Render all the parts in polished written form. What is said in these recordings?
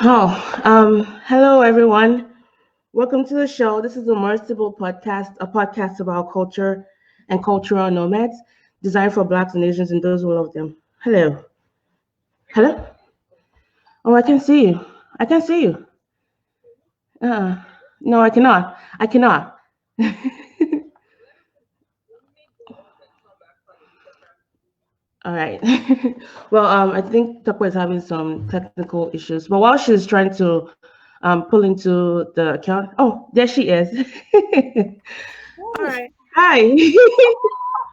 Hello everyone. Welcome to the show. This is the Sibyl podcast, a podcast about culture and cultural nomads, designed for Blacks and Asians and those who love them. Hello. Hello. Oh, I can see you. I can see you. No, I cannot. I cannot. All right. I think Tope is having some technical issues, but while she's trying to pull into the account, oh, there she is. All Hey, right. Hi.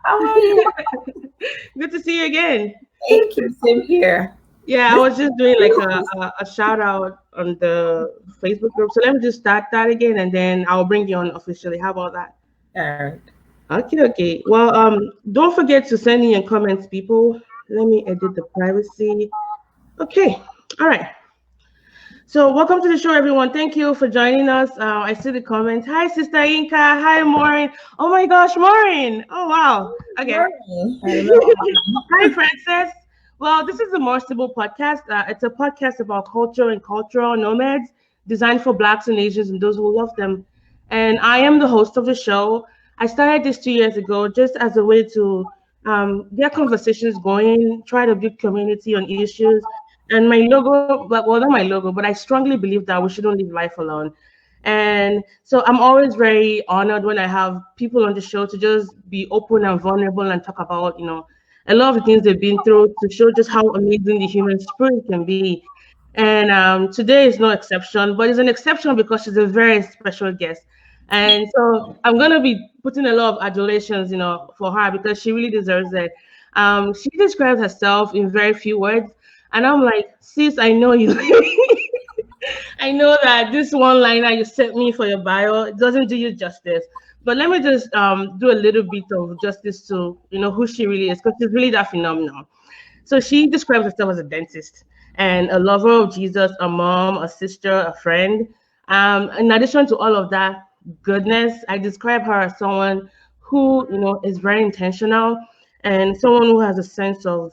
how are you? Good to see you again. Thank you. Same here. Yeah, I This was just doing like a shout out on the Facebook group. So let me just start that again and then I'll bring you on officially. How about that? all right. Okay, okay. Don't forget to send in your comments, people. Let me edit the privacy. Okay. All right. So welcome to the show, everyone. Thank you for joining us. I see the comments. Hi, Sister Inka. Hi, Maureen. Oh my gosh, Maureen. Oh wow. Okay. Morning. I remember. Hi, Francis. Well, this is the More Stable podcast. It's a podcast about culture and cultural nomads designed for Blacks and Asians and those who love them. And I am the host of the show. I started this 2 years ago just as a way to get conversations going, try to build community on issues. And my logo, well, not my logo, but I strongly believe that we shouldn't live life alone. And so I'm always very honored when I have people on the show to just be open and vulnerable and talk about, a lot of the things they've been through to show just how amazing the human spirit can be. And today is no exception, but it's an exception because she's a very special guest. And so I'm going to be putting a lot of adulations, for her because she really deserves it. She describes herself in very few words. And I'm like, sis, I know you. I know that this one liner you sent me for your bio doesn't do you justice. But let me just do a little bit of justice to who she really is, because she's really that phenomenal. So she describes herself as a dentist and a lover of Jesus, a mom, a sister, a friend. In addition to all of that goodness, I describe her as someone who is very intentional and someone who has a sense of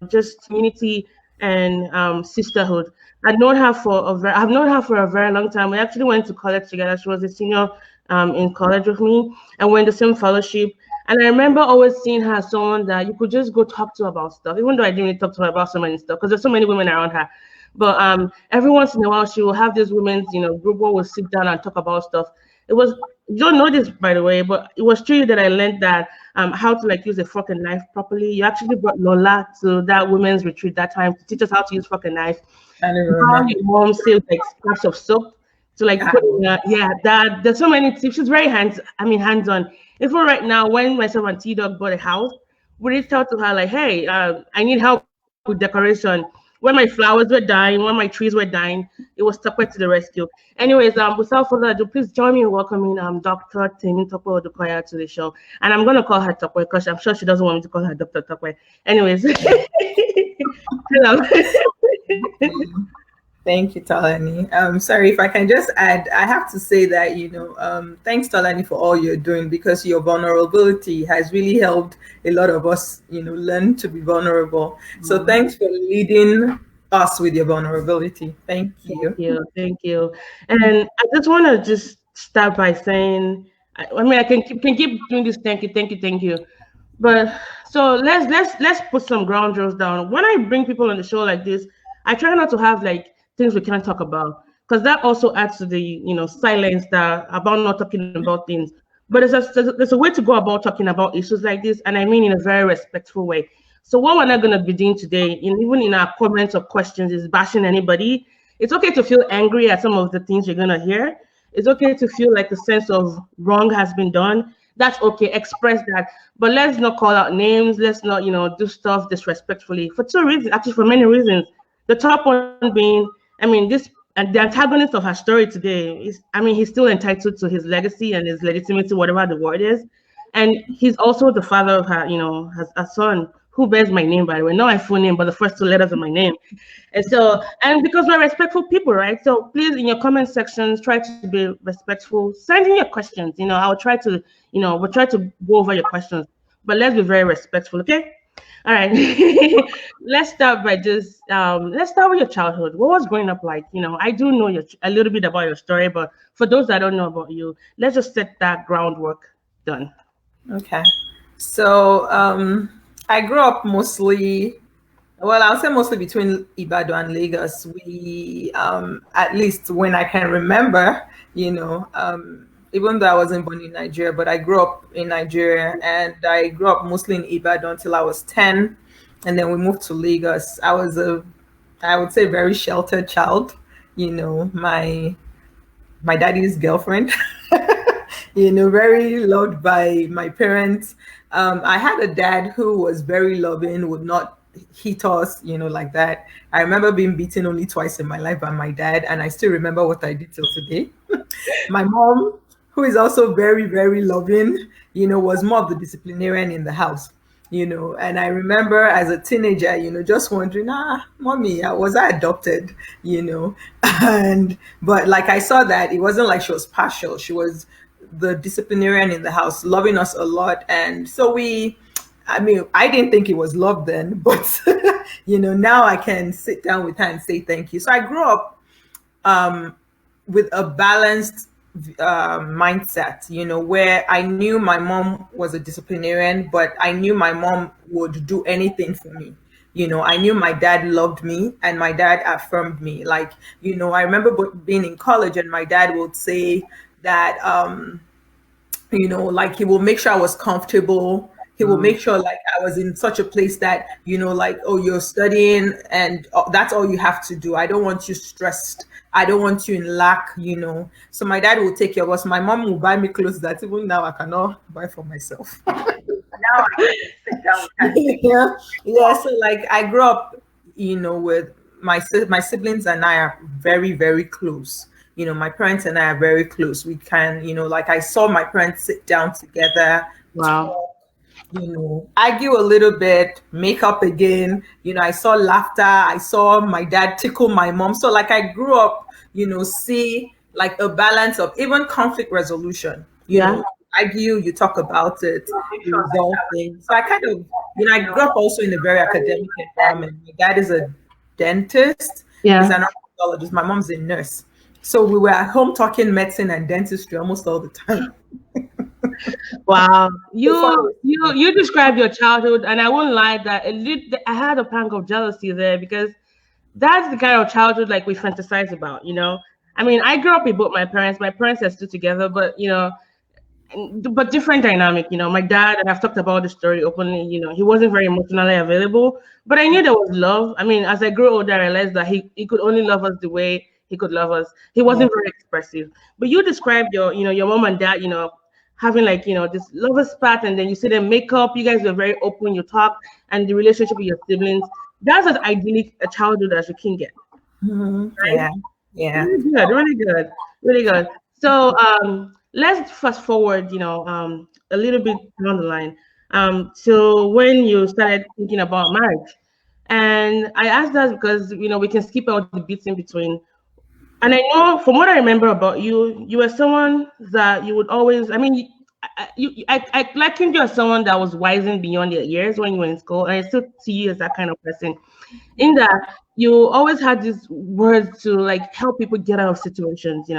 just community and sisterhood. I've known her for a very long time. We actually went to college together. She was a senior in college with me, and we're in the same fellowship. And I remember always seeing her as someone that you could just go talk to about stuff, even though I didn't really talk to her about so many stuff because there's so many women around her. But every once in a while, she will have this women's, group where we'll sit down and talk about stuff. It was You don't know this, by the way, but it was true that I learned that how to like use a fork and knife properly. You actually brought Lola to that women's retreat that time to teach us how to use fork and knife. I don't even How remember. your mom saved like scraps of soap to like Ah, put in yeah, that there's so many tips. She's very hands-on. Even right now, when myself and T-Dog bought a house, we reached out to her like, hey, I need help with decoration. When my flowers were dying, when my trees were dying, it was Tope to the rescue. Anyways, without further ado, please join me in welcoming Dr. Temitope Odukoya to the show. And I'm gonna call her Tope because I'm sure she doesn't want me to call her Dr. Tope. Anyways, hello. thank you, Tolani. Sorry if I can just add. I have to say that thanks, Tolani, for all you're doing because your vulnerability has really helped a lot of us, learn to be vulnerable. So thanks for leading us with your vulnerability. Thank Thank you. you, thank you. And I just want to just start by saying, I mean, I can keep doing this. Thank you. But so let's put some ground rules down. When I bring people on the show like this, I try not to have like things we can't talk about because that also adds to the silence that about not talking about things. But there's a way to go about talking about issues like this, and I mean in a very respectful way. So what we're not gonna be doing today, even in our comments or questions, is bashing anybody. It's okay to feel angry at some of the things you're gonna hear. It's okay to feel like a sense of wrong has been done. That's okay. Express that. But let's not call out names. Let's not, do stuff disrespectfully for two reasons, actually for many reasons. The top one being, I mean, this and the antagonist of her story today is, I mean, he's still entitled to his legacy and his legitimacy, whatever the word is. And he's also the father of her, has a son who bears my name, by the way, not my full name, but the first two letters of my name. And so, and because we're respectful people, right? So please, in your comment sections, try to be respectful. Send in your questions. I'll try to, we'll try to go over your questions, but let's be very respectful, okay? All right. Let's start by just let's start with your childhood. What was growing up like? I do know a little bit about your story, but for those that don't know about you, let's just set that groundwork done. Okay. So I grew up mostly, well, I'll say mostly between Ibadan and Lagos. We, at least when I can remember, even though I wasn't born in Nigeria, but I grew up in Nigeria, and I grew up mostly in Ibadan until I was 10. And then we moved to Lagos. I would say, very sheltered child. My daddy's girlfriend. Very loved by my parents. I had a dad who was very loving, would not hit us, like that. I remember being beaten only twice in my life by my dad, and I still remember what I did till today. My mom, who is also very, very loving, was more of the disciplinarian in the house. And I remember as a teenager, just wondering, mommy, was I adopted? And but like I saw that it wasn't like she was partial. She was the disciplinarian in the house, loving us a lot. And so I didn't think it was love then, but now I can sit down with her and say thank you. So I grew up with a balanced mindset, where I knew my mom was a disciplinarian, but I knew my mom would do anything for me. I knew my dad loved me and my dad affirmed me. Like, I remember being in college and my dad would say that, like he will make sure I was comfortable. He will make sure like I was in such a place that, like, oh, you're studying and that's all you have to do. I don't want you stressed. I don't want you in lack, So my dad will take care of us. My mom will buy me clothes that even now I cannot buy for myself. Now I can sit down and yeah. So like I grew up, with my siblings and I are very, very close. My parents and I are very close. We can, like I saw my parents sit down together, Wow. argue a little bit, make up again. I saw laughter. I saw my dad tickle my mom. So like I grew up, see like a balance of even conflict resolution. Argue, you talk about it, you resolve things. So I kind of, I grew up also in a very academic environment. My dad is a dentist. Yeah. He's an orthodontist. My mom's a nurse. So we were at home talking medicine and dentistry almost all the time. Wow, you described your childhood, and I won't lie that I had a pang of jealousy there because that's the kind of childhood like we fantasize about. I mean, I grew up with both my parents. My parents are still together, but but different dynamic. My dad, and I've talked about the story openly. He wasn't very emotionally available, but I knew there was love. I mean, as I grew older, I realized that he could only love us the way he could love us. He wasn't very expressive. But you described your mom and dad, having like this lovers spat, and then you see them make up. You guys were very open. You talk, and the relationship with your siblings. That's as idyllic a childhood as you can get. Right? Yeah. Really good, really good, really good. So let's fast forward, a little bit down the line. So when you started thinking about marriage, and I asked that because we can skip out the bits in between. And I know from what I remember about you, you were someone that you would always. I mean, I likened you as someone that was wising beyond your years when you were in school, and I still see you as that kind of person. In that you always had these words to like help people get out of situations,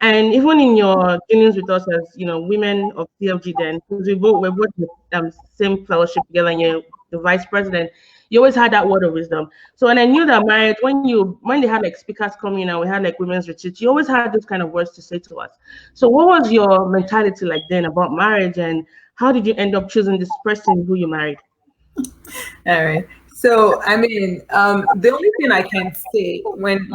and even in your dealings with us as women of CFG, then because we're both in the same fellowship together, and you're the vice president, you always had that word of wisdom. So, and I knew that marriage, when they had like speakers coming and we had like women's retreats, you always had those kind of words to say to us. So what was your mentality like then about marriage, and how did you end up choosing this person who you married? All right. So, I mean, the only thing I can say when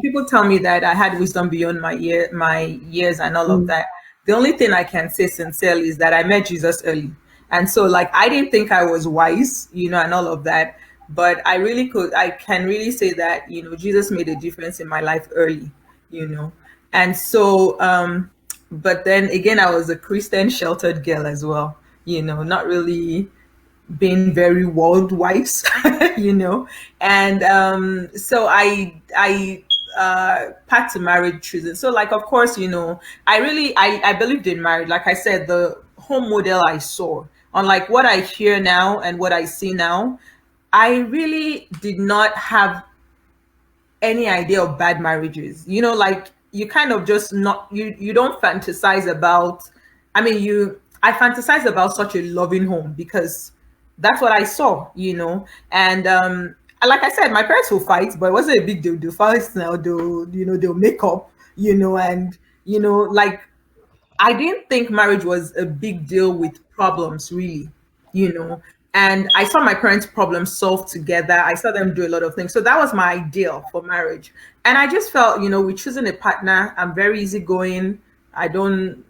people tell me that I had wisdom beyond my years and all of that, the only thing I can say sincerely is that I met Jesus early. And so like, I didn't think I was wise, and all of that, but I can really say that, Jesus made a difference in my life early, and so, but then again, I was a Christian sheltered girl as well, not really being very world wise, and so path to marriage choosing. So like, of course, I believed in marriage. Like I said, the home model I saw unlike what I hear now and what I see now, I really did not have any idea of bad marriages. Like you kind of just not you don't fantasize about. I mean, I fantasize about such a loving home because that's what I saw. And like I said, my parents will fight, but it wasn't a big deal. They'll fight now. They'll make up. And like I didn't think marriage was a big deal with problems, really, you know. And I saw my parents' problems solved together. I saw them do a lot of things. So that was my ideal for marriage. And I just felt, with choosing a partner, I'm very easygoing. I don't,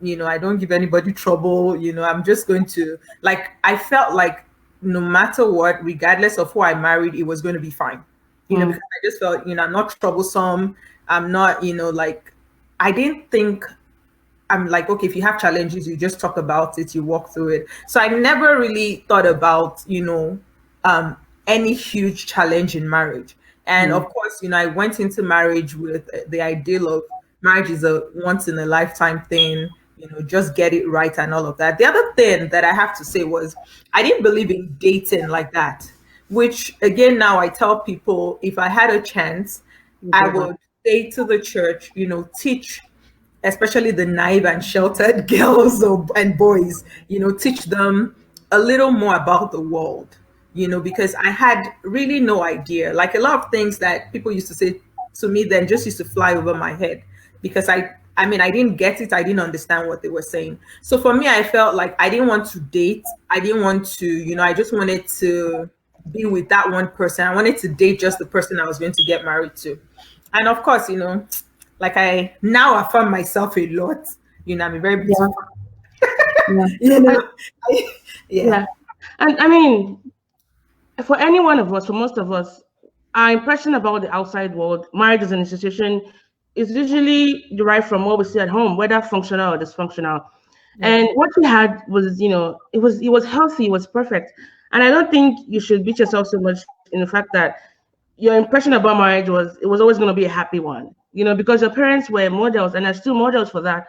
I don't give anybody trouble. I'm just going to, like, I felt like no matter what, regardless of who I married, it was going to be fine. Because I just felt, I'm not troublesome. I'm not, like, I didn't think I'm like, okay, if you have challenges, you just talk about it, you walk through it. So I never really thought about, any huge challenge in marriage. And of course, I went into marriage with the ideal of marriage is a once in a lifetime thing, just get it right and all of that. The other thing that I have to say was I didn't believe in dating like that, which again, now I tell people if I had a chance, I would stay to the church, teach especially the naive and sheltered girls and boys, teach them a little more about the world, because I had really no idea. Like a lot of things that people used to say to me then just used to fly over my head because I mean, I didn't get it. I didn't understand what they were saying. So for me, I felt like I didn't want to date. I didn't want to, I just wanted to be with that one person. I wanted to date just the person I was going to get married to. And of course, like I now affirm myself a lot. I'm a very beautiful. Yeah. And I mean, for any one of us, for most of us, our impression about the outside world, marriage as an institution, is usually derived from what we see at home, whether functional or dysfunctional. And what we had was, it was healthy, it was perfect. And I don't think you should beat yourself so much in the fact that your impression about marriage was it was always going to be a happy one, because your parents were models and are still models for that.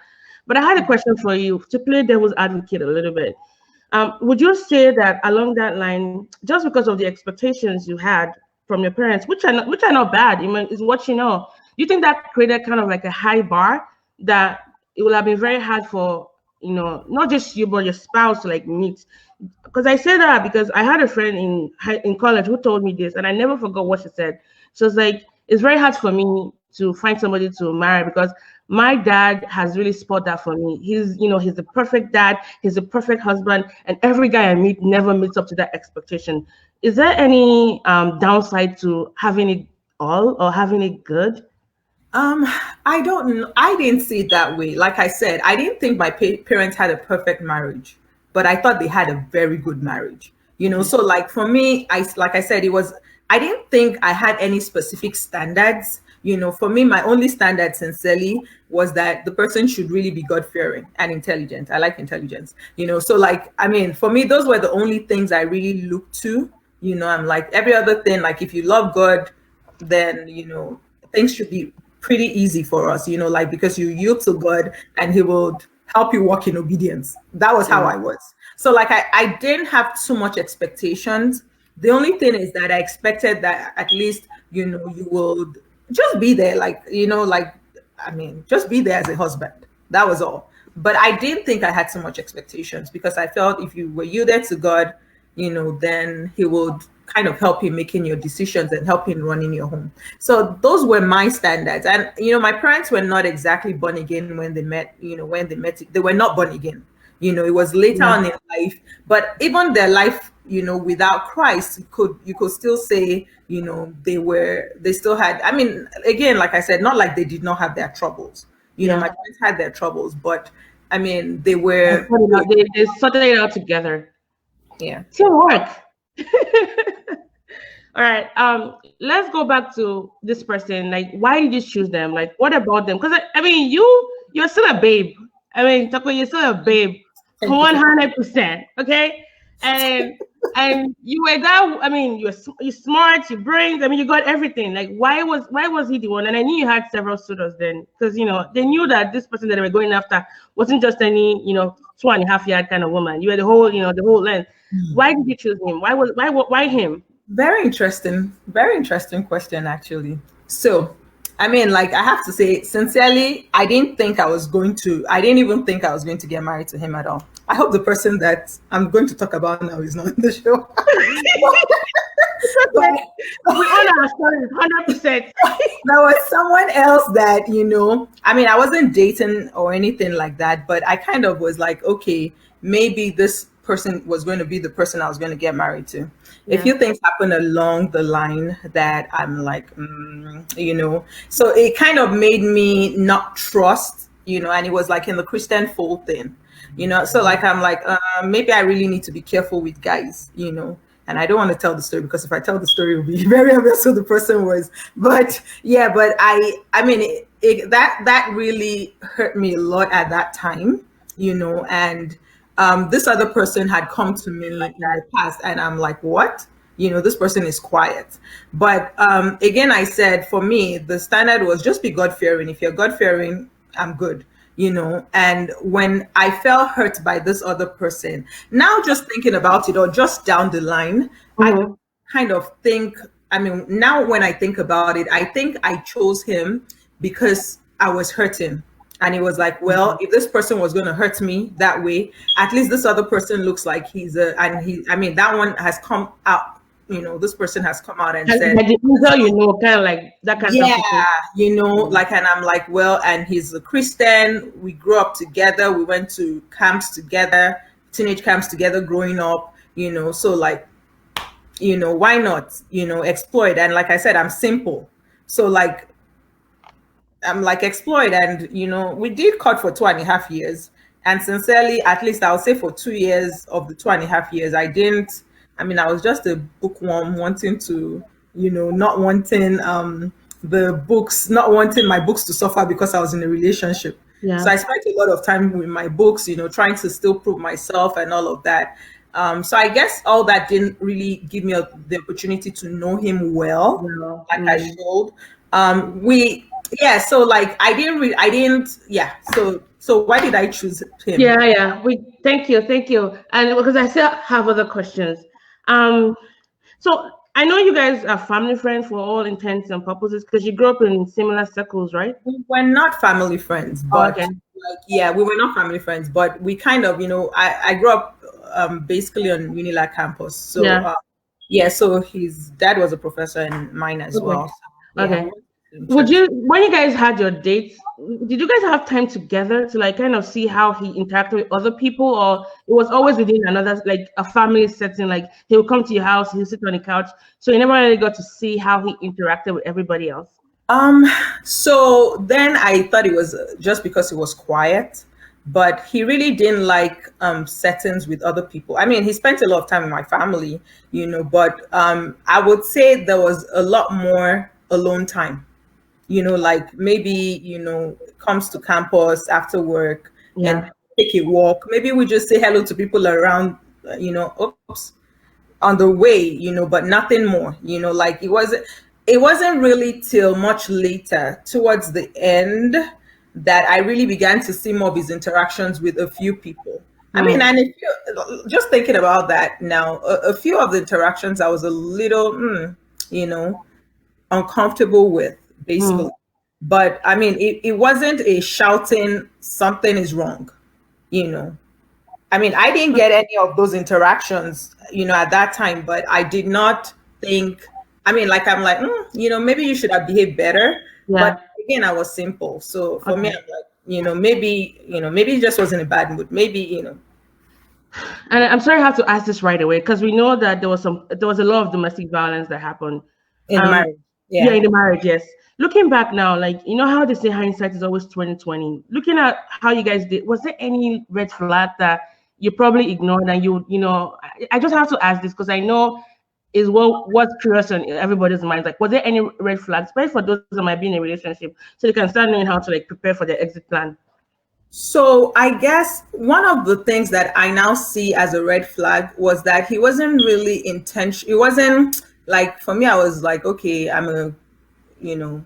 But I had a question for you to play devil's advocate a little bit. Would you say that along that line, just because of the expectations you had from your parents, which are not bad, is what do you think that created kind of like a high bar that it would have been very hard for not just you but your spouse to like meet? Because I say that because I had a friend in college who told me this, and I never forgot what she said. She was like, it's very hard for me to find somebody to marry because my dad has really spoiled that for me. He's the perfect dad, he's the perfect husband, and every guy I meet never meets up to that expectation. Is there any downside to having it all or having it good? I don't know. I didn't see it that way. Like I said, I didn't think my parents had a perfect marriage, but I thought they had a very good marriage. So like for me, like I said, I didn't think I had any specific standards. For me, my only standard sincerely was that the person should really be God-fearing and intelligent. I like intelligence, so like, I mean, for me, those were the only things I really looked to. I'm like every other thing, like if you love God, then, things should be pretty easy for us, like because you yield to God and he will help you walk in obedience. That was how I was. So like I didn't have too much expectations. The only thing is that I expected that at least, you would just be there, like, just be there as a husband. That was all. But I didn't think I had so much expectations because I felt if you were yielded to God, then he would kind of help you making your decisions and help you running your home. So those were my standards. And, my parents were not exactly born again when they met, they were not born again. It was later on in life, but even their life, without Christ, you could still say, they still had, I mean, again, like I said, not like they did not have their troubles. My parents had their troubles, but I mean, they sorted it out together. Yeah. Teamwork. All right. Let's go back to this person. Like, why did you choose them? Like, what about them? Because I mean, you're still a babe. I mean, Tope, you're still a babe. 100%. Okay. And And you were that. I mean, you're smart, you're brains. I mean, you got everything. Like, why was he the one? And I knew you had several suitors then, because they knew that this person that they were going after wasn't just any 2.5 yard kind of woman. You were the whole length. Why did you choose him? Why him? Very interesting question, actually. So, I mean, like, I have to say, sincerely, I didn't even think I was going to get married to him at all. I hope the person that I'm going to talk about now is not in the show. We own our stories 100%. There was someone else that, I mean, I wasn't dating or anything like that, but I kind of was like, okay, maybe this person was going to be the person I was going to get married to. A few things happened along the line that I'm like, so it kind of made me not trust, and it was like in the Christian fold thing, so like, I'm like, maybe I really need to be careful with guys, and I don't want to tell the story, because if I tell the story, it will be very obvious who the person was. But yeah, but I mean, that really hurt me a lot at that time, and this other person had come to me in the past, and I'm like, what? This person is quiet. But again, I said, for me, the standard was just be God-fearing. If you're God-fearing, I'm good. And when I felt hurt by this other person, now just thinking about it, or just down the line, I kind of think, I mean, now when I think about it, I think I chose him because I was hurting. And it was like, well, if this person was going to hurt me that way, at least this other person looks like I mean, that one has come out. This person has come out and said, kind of like that kind of stuff. Like, and I'm like, well, and he's a Christian. We grew up together. We went to camps together, teenage camps together growing up, so like, why not, exploit? And like I said, I'm simple. So like, I'm like, exploit. And, we did cut for 2.5 years. And sincerely, at least I'll say for 2 years of the 2.5 years, I was just a bookworm, wanting to, not wanting not wanting my books to suffer because I was in a relationship. Yeah. So I spent a lot of time with my books, trying to still prove myself and all of that. So I guess all that didn't really give me the opportunity to know him well, like I showed. So like so why did I choose him? Thank you. And because I still have other questions. So I know you guys are family friends for all intents and purposes, because you grew up in similar circles, right? We were not family friends, but we were not family friends, but we kind of, I grew up basically on Unilag campus. So so his dad was a professor and mine as well. So, okay. When you guys had your dates, did you guys have time together to like kind of see how he interacted with other people, or it was always within another, like a family setting? Like he would come to your house, he'll sit on the couch, so you never really got to see how he interacted with everybody else? So then I thought it was just because he was quiet, but he really didn't like settings with other people. I mean, he spent a lot of time with my family, but I would say there was a lot more alone time. Like maybe, comes to campus after work and take a walk. Maybe we just say hello to people around, on the way, but nothing more, like it wasn't really till much later towards the end that I really began to see more of his interactions with a few people. I mean, and just thinking about that now, a few of the interactions I was a little, uncomfortable with, basically. But I mean, it wasn't a shouting something is wrong, I mean, I didn't get any of those interactions, at that time, but I did not think, I mean, like, I'm like, maybe you should have behaved better. But again, I was simple. So for me, I'm like, maybe it just wasn't a bad mood. Maybe, And I'm sorry I have to ask this right away, because we know that there was a lot of domestic violence that happened in the marriage. Yeah, in the marriage, yes. Looking back now, like, how they say hindsight is always 20/20. Looking at how you guys did, was there any red flag that you probably ignored? And I just have to ask this because I know is what's curious on everybody's minds. Like, was there any red flags, especially for those that might be in a relationship, so they can start knowing how to like prepare for their exit plan? So I guess one of the things that I now see as a red flag was that he wasn't really intentional. It wasn't like, for me, I was like, okay, I'm a, you know,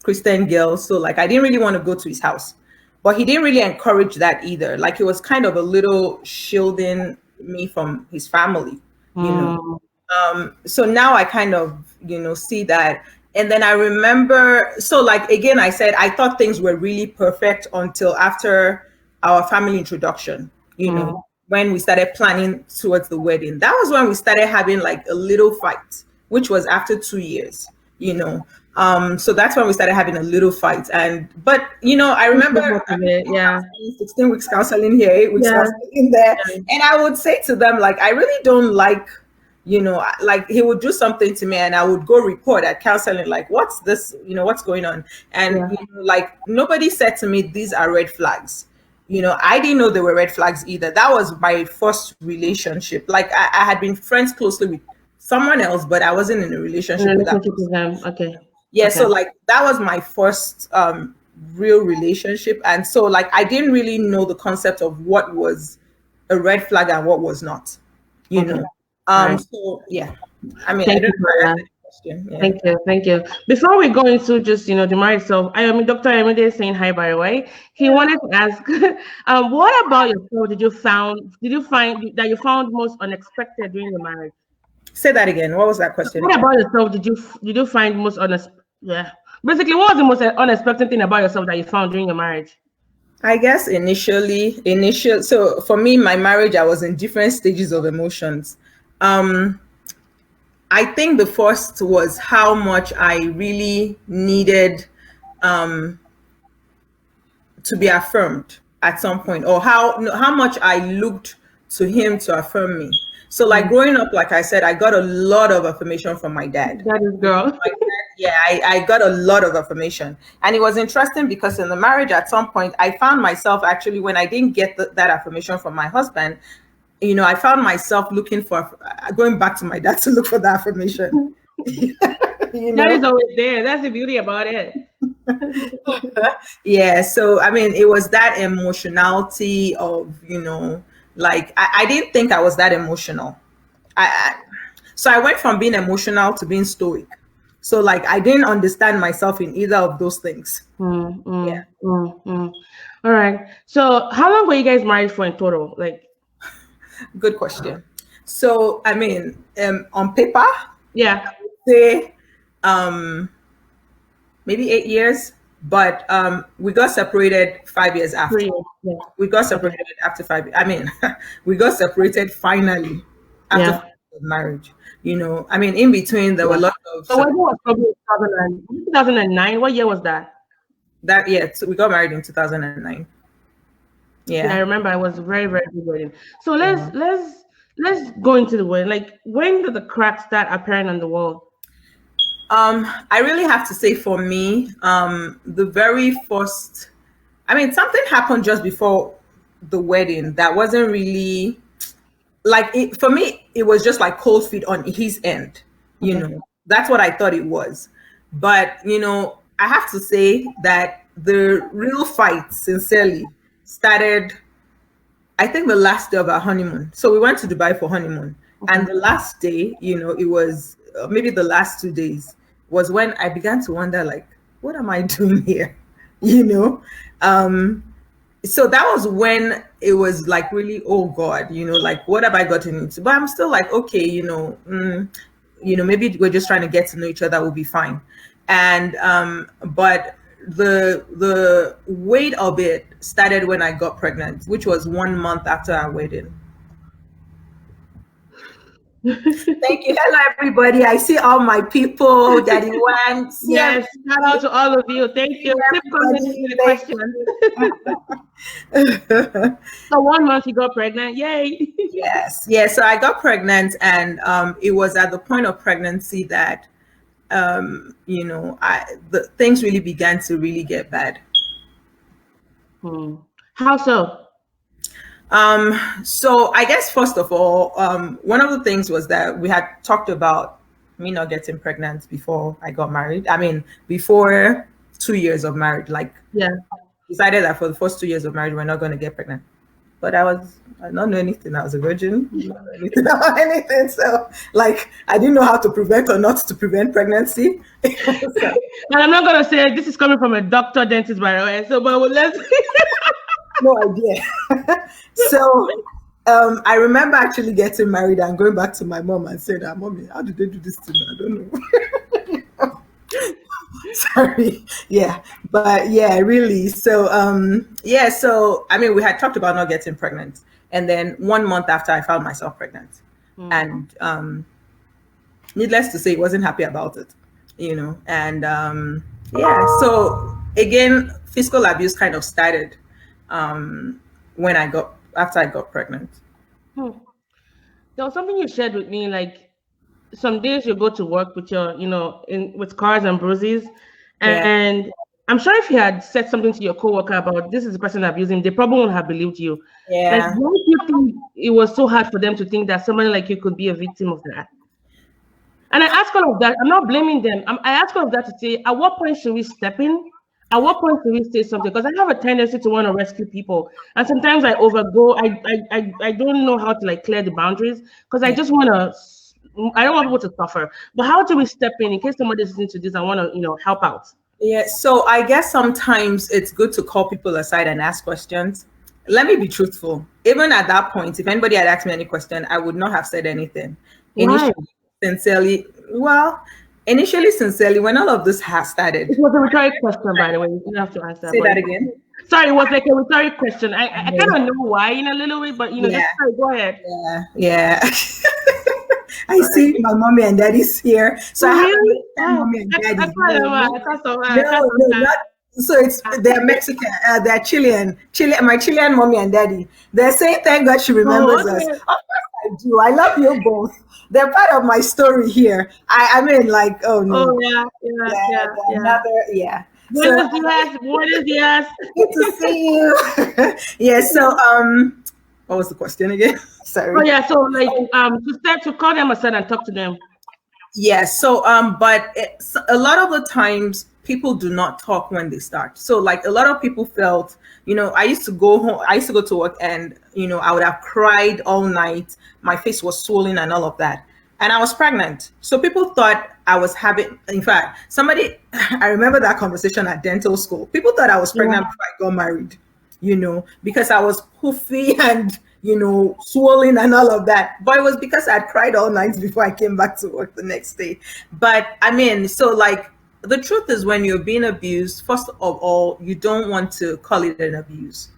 Christian girl. So like I didn't really want to go to his house. But he didn't really encourage that either. Like he was kind of a little shielding me from his family, you know. Mm, So now I kind of, see that. And then I remember, so like again, I said I thought things were really perfect until after our family introduction, mm, when we started planning towards the wedding. That was when we started having like a little fight, which was after 2 years, you know. So that's when we started having a little fight. But I that's remember so part of it. Yeah. 16 weeks counseling here, 8 weeks Yeah. counseling there. Yeah. And I would say to them, like, I really don't like, like he would do something to me and I would go report at counseling, like, what's this, what's going on? And, Yeah. like nobody said to me, these are red flags. I didn't know they were red flags either. That was my first relationship. Like I had been friends closely with someone else, but I wasn't in a In a relationship with that relationship with person. them. Okay. Yeah, Okay. so like that was my first real relationship. And so like I didn't really know the concept of what was a red flag and what was not, you Okay. know. All right. So yeah. I mean, I Thank don't you know for if I that. answered the question. Yeah. Thank you. Thank you. Before we go into just, the marriage itself, I mean, Dr. Emide is saying hi, by the way. He wanted to ask, what about yourself did you find that you found most unexpected during the marriage? Say that again. What was that question What again? about yourself did you find most unexpected? Yeah. Basically, what was the most unexpected thing about yourself that you found during your marriage? I guess so for me, my marriage, I was in different stages of emotions. Um, I think the first was how much I really needed to be affirmed at some point, or how much I looked to him to affirm me. So like Mm, growing up, like I said, I got a lot of affirmation from my dad. that is girl. My dad, yeah, I got a lot of affirmation. And it was interesting because in the marriage at some point, I found myself actually, when I didn't get that affirmation from my husband, I found myself looking for, going back to my dad to look for that affirmation. you That is know? always there. That's the beauty about it. Yeah. So, I mean, it was that emotionality of, like, I didn't think I was that emotional. So I went from being emotional to being stoic. So, like, I didn't understand myself in either of those things. Mm, Yeah. mm, mm, mm. All right. So, how long were you guys married for in total? Like, Good question. So, I mean, on paper, yeah, say maybe 8 years, but we got separated 5 years after. 3 years. Yeah. We got Okay. separated after 5. I mean, we got separated finally after 5 Yeah. years of marriage. I mean, in between there were a Yeah. lot of So, wedding was probably 2009. What year was that? that. Yeah, so we got married in 2009. Yeah, I Yeah. remember. I was very, very good wedding. So Yeah. let's go into the wedding. Like, when did the cracks start appearing on the wall? I really have to say for me, the very first, I mean, something happened just before the wedding that wasn't really like it, for me. It was just like cold feet on his end. Okay. That's what I thought it was. But I have to say that the real fight, sincerely, started, I think, the last day of our honeymoon. So we went to Dubai for honeymoon. Okay. And the last day, it was maybe the last 2 days, was when I began to wonder, like, what am I doing here? You know? Um, so that was when it was like, really, oh God, like, what have I gotten into? But I'm still like, okay, maybe we're just trying to get to know each other, we'll be fine. And but the weight of it started when I got pregnant, which was 1 month after our wedding. Thank you. Hello, everybody. I see all my people, Daddy Wan. See Yes, shout out to all of you. Thank you. Keep continuing with the everybody. question. Thank you. So 1 month you got pregnant. Yay. Yes. Yeah. So I got pregnant, and it was at the point of pregnancy that the things really began to really get bad. Hmm. How so? So I guess first of all, one of the things was that we had talked about me not getting pregnant before I got married. I mean, before 2 years of marriage, like, Yeah. decided that for the first 2 years of marriage, we're not going to get pregnant. But I don't know anything. I was a virgin. I don't know anything about anything. So, like, I didn't know how to prevent or not to prevent pregnancy. And I'm not gonna say this is coming from a doctor dentist, by the way. So, but let's. No idea. So, I remember actually getting married and going back to my mom and saying, "Mommy, how did they do this to me? I don't know." Sorry. Yeah. But yeah, really. So yeah, so I mean we had talked about not getting pregnant. And then 1 month after I found myself pregnant. And needless to say, wasn't happy about it, you know. And yeah, so again, physical abuse kind of started when after I got pregnant. There was something you shared with me, like some days you go to work with your, with scars and bruises, and I'm sure if you had said something to your coworker about this is the person abusing, they probably wouldn't have believed you. Yeah. Like, why do you think it was so hard for them to think that somebody like you could be a victim of that? And I ask all of that. I'm not blaming them. I ask all of that to say, at what point should we step in? At what point should we say something? Because I have a tendency to want to rescue people, and sometimes I overgo. I don't know how to like clear the boundaries because I just want to. I don't want people to suffer. But how do we step in case somebody's listening to this and want to, help out? Yeah. So I guess sometimes it's good to call people aside and ask questions. Let me be truthful. Even at that point, if anybody had asked me any question, I would not have said anything. Initially, sincerely, when all of this has started. It was a rhetoric question, by the way. You have to answer. Say that again. Sorry, it was like a rhetoric question. I kind of know why in a little bit, but just go ahead. Yeah. I see my mommy and daddy's here. So I have mommy and daddy. So they're Mexican, they're Chilean. My Chilean mommy and daddy. They're saying thank God she remembers us. Of course I do. I love you both. They're part of my story here. I mean, like, oh no. Oh yeah. Buenos días. Good to see you. Yeah. So what was the question again? Sorry. Oh yeah. So like to call them aside and talk to them. Yeah. So but a lot of the times people do not talk when they start. So like a lot of people felt, I used to go home, I used to go to work and, I would have cried all night. My face was swollen and all of that. And I was pregnant. So people thought I was having, in fact, I remember that conversation at dental school. People thought I was pregnant before I got married, because I was poofy and, swollen and all of that. But it was because I'd cried all night before I came back to work the next day. But I mean, so like, the truth is when you're being abused, first of all, you don't want to call it an abuse.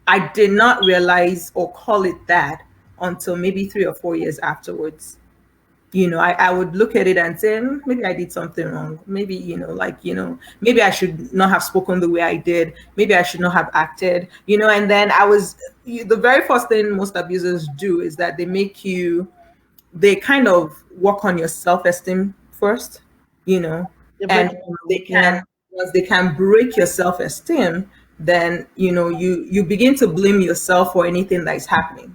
I did not realize or call it that until maybe 3 or 4 years afterwards. I would look at it and say, maybe I did something wrong. Maybe, maybe I should not have spoken the way I did. Maybe I should not have acted, and then the very first thing most abusers do is that they kind of work on your self-esteem first, and once they can break your self-esteem, then you begin to blame yourself for anything that is happening,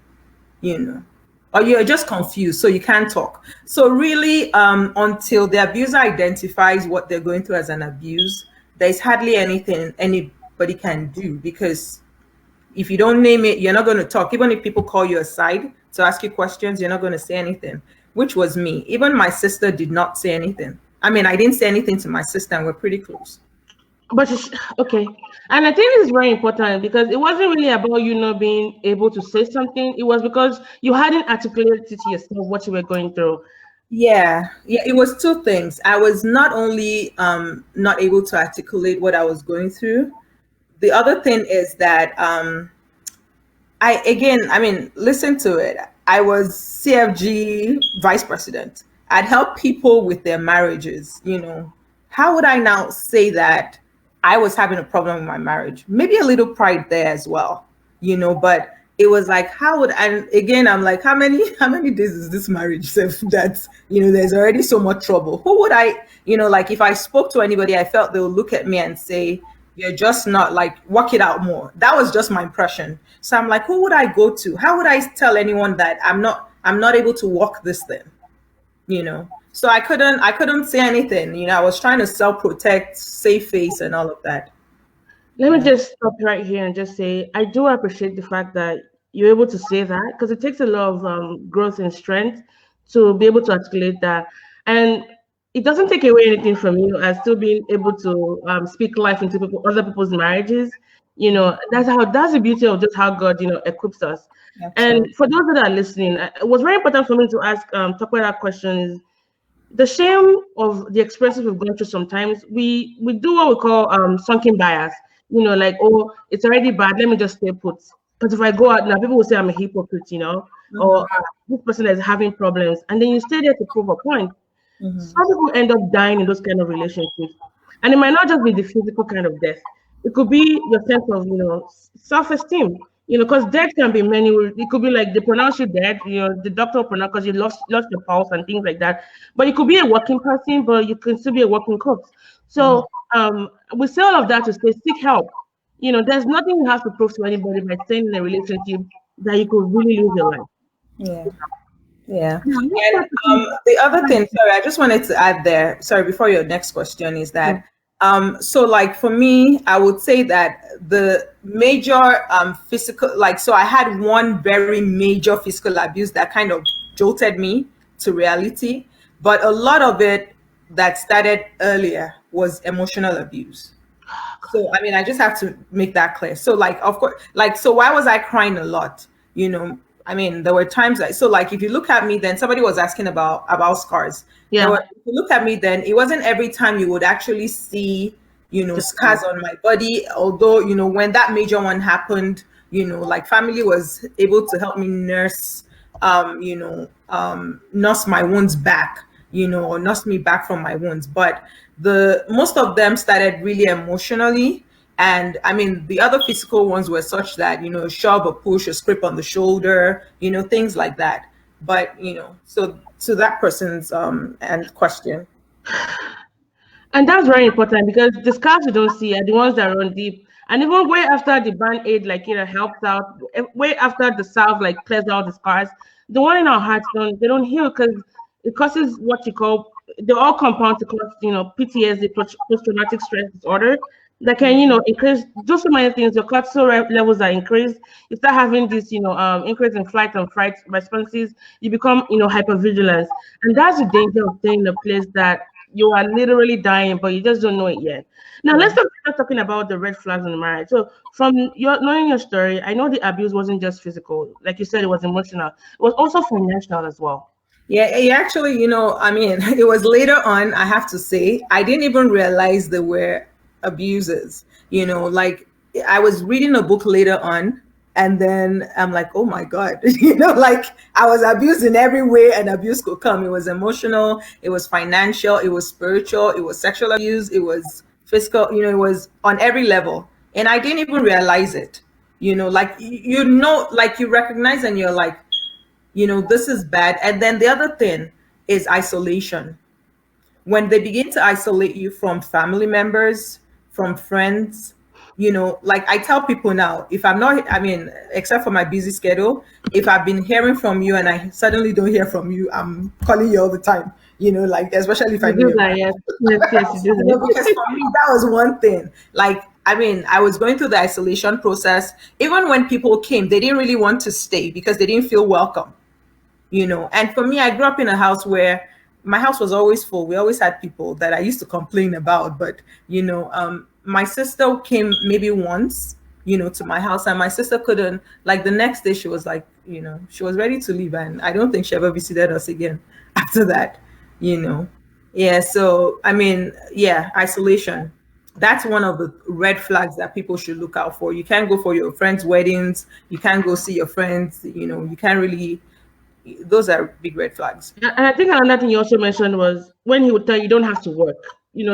or you're just confused, so you can't talk. So really, until the abuser identifies what they're going through as an abuse, there's hardly anything anybody can do, because if you don't name it, you're not going to talk. Even if people call you aside to ask you questions, you're not going to say anything, which was me. Even my sister did not say anything. I mean, I didn't say anything to my sister, and we're pretty close. But okay, and I think it's very important because it wasn't really about you not being able to say something. It was because you hadn't articulated to yourself what you were going through. Yeah, it was two things. I was not only not able to articulate what I was going through. The other thing is that listen to it. I was CFG vice president. I'd help people with their marriages, How would I now say that I was having a problem with my marriage? Maybe a little pride there as well, but it was like, and again, I'm like, how many days is this marriage that, there's already so much trouble? Who would I, like if I spoke to anybody, I felt they would look at me and say, you're just not, like, work it out more. That was just my impression. So I'm like, who would I go to? How would I tell anyone that I'm not able to walk this thing? So I couldn't say anything. I was trying to self-protect, save face and all of that. Let me Yeah. just stop right here and just say I do appreciate the fact that you're able to say that because it takes a lot of growth and strength to be able to articulate that. And it doesn't take away anything from you as still being able to speak life into other people's marriages. That's the beauty of just how God, equips us. And Absolutely. for those that are listening, it was very important for me to ask Tope that question is the shame of the experiences we've gone through. Sometimes we do what we call sunken bias, like, oh, it's already bad, let me just stay put, because if I go out now people will say I'm a hypocrite, or Mm-hmm. this person is having problems, and then you stay there to prove a point. Mm-hmm. Some people end up dying in those kind of relationships, and it might not just be the physical kind of death. It could be your sense of, self-esteem. Because death can be many. It could be like they pronounce you dead. The doctor will pronounce because you lost your pulse and things like that. But you could be a working person, but you can still be a working corpse. Mm-hmm. So we say all of that to say seek help. There's nothing you have to prove to anybody by staying in a relationship that you could really lose your life. Yeah. Yeah. Now, let's And start talking- the other thing, sorry, I just wanted to add there, sorry, before your next question is Yeah. that, so like for me, I would say that the major physical, like, so I had one very major physical abuse that kind of jolted me to reality, but a lot of it that started earlier was emotional abuse. So I mean, I just have to make that clear. So like, of course, like, so why was I crying a lot? I mean, there were times like, so like, if you look at me, then somebody was asking about scars. There Yeah. were, if you look at me, then it wasn't every time you would actually see, scars on my body. Although, when that major one happened, like family was able to help me nurse my wounds back, or nurse me back from my wounds. But the most of them started really emotionally. And I mean, the other physical ones were such that, a shove, a push, a scrape on the shoulder, things like that. But, so to that person's and question. And that's very important because the scars you don't see are the ones that run deep. And even way after the band aid, like, helps out, way after the salve, like, clears out the scars, the one in our hearts they don't heal because it causes what you call, they all compound to cause, PTSD, post-traumatic stress disorder, that can, increase, do so many things. Your cortisol levels are increased. You start having this, increase in flight and fright responses. You become, hypervigilance. And that's the danger of staying in a place that you are literally dying, but you just don't know it yet. Now let's Yeah. start talking about the red flags in the marriage. So from your knowing your story, I know the abuse wasn't just physical, like you said, it was emotional. It was also financial as well. Yeah, actually, I mean, it was later on, I have to say, I didn't even realize there were abuses, like I was reading a book later on, and then I'm like, oh my God, like I was abused in every way and abuse could come. It was emotional, it was financial, it was spiritual, it was sexual abuse, it was physical, it was on every level. And I didn't even realize it, like, like you recognize and you're like, this is bad. And then the other thing is isolation. When they begin to isolate you from family members, from friends, like I tell people now, if I'm not, I mean, except for my busy schedule, if I've been hearing from you and I suddenly don't hear from you, I'm calling you all the time, like, especially if I You know do you're that, yes. Yes, yes, you do because that. for me that was one thing. Like, I mean, I was going through the isolation process. Even when people came, they didn't really want to stay because they didn't feel welcome. And for me, I grew up in a house where my house was always full. We always had people that I used to complain about. But my sister came maybe once, to my house, and my sister couldn't, like, the next day she was like, she was ready to leave, and I don't think she ever visited us again after that. you know yeah, so I mean, yeah, isolation, that's one of the red flags that people should look out for. You can't go for your friends' weddings, you can't go see your friends, you can't really, those are big red flags. And I think another thing you also mentioned was when he would tell you, you don't have to work,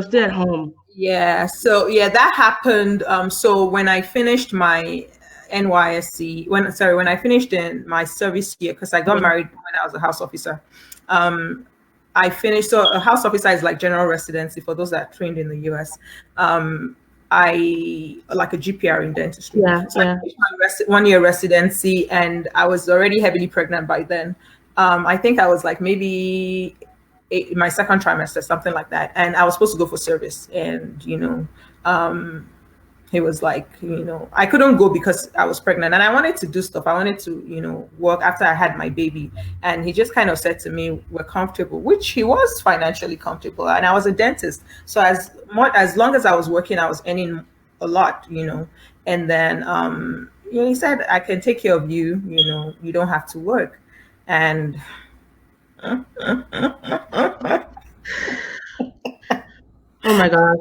stay at home. Yeah, so yeah, that happened. So when I finished my NYSC, when I finished in my service year, because I got Yeah. married when I was a house officer. um, I finished. So a house officer is like general residency for those that are trained in the US. I like a GPR in dentistry. Yeah, So I yeah. finished my 1 year residency, and I was already heavily pregnant by then. I think I was like maybe my second trimester, something like that, and I was supposed to go for service. And he was like, I couldn't go because I was pregnant and I wanted to do stuff. I wanted to, work after I had my baby. And he just kind of said to me, we're comfortable, which he was financially comfortable. And I was a dentist. So as long as I was working, I was earning a lot, And then he said, I can take care of you, you don't have to work. And Oh my gosh.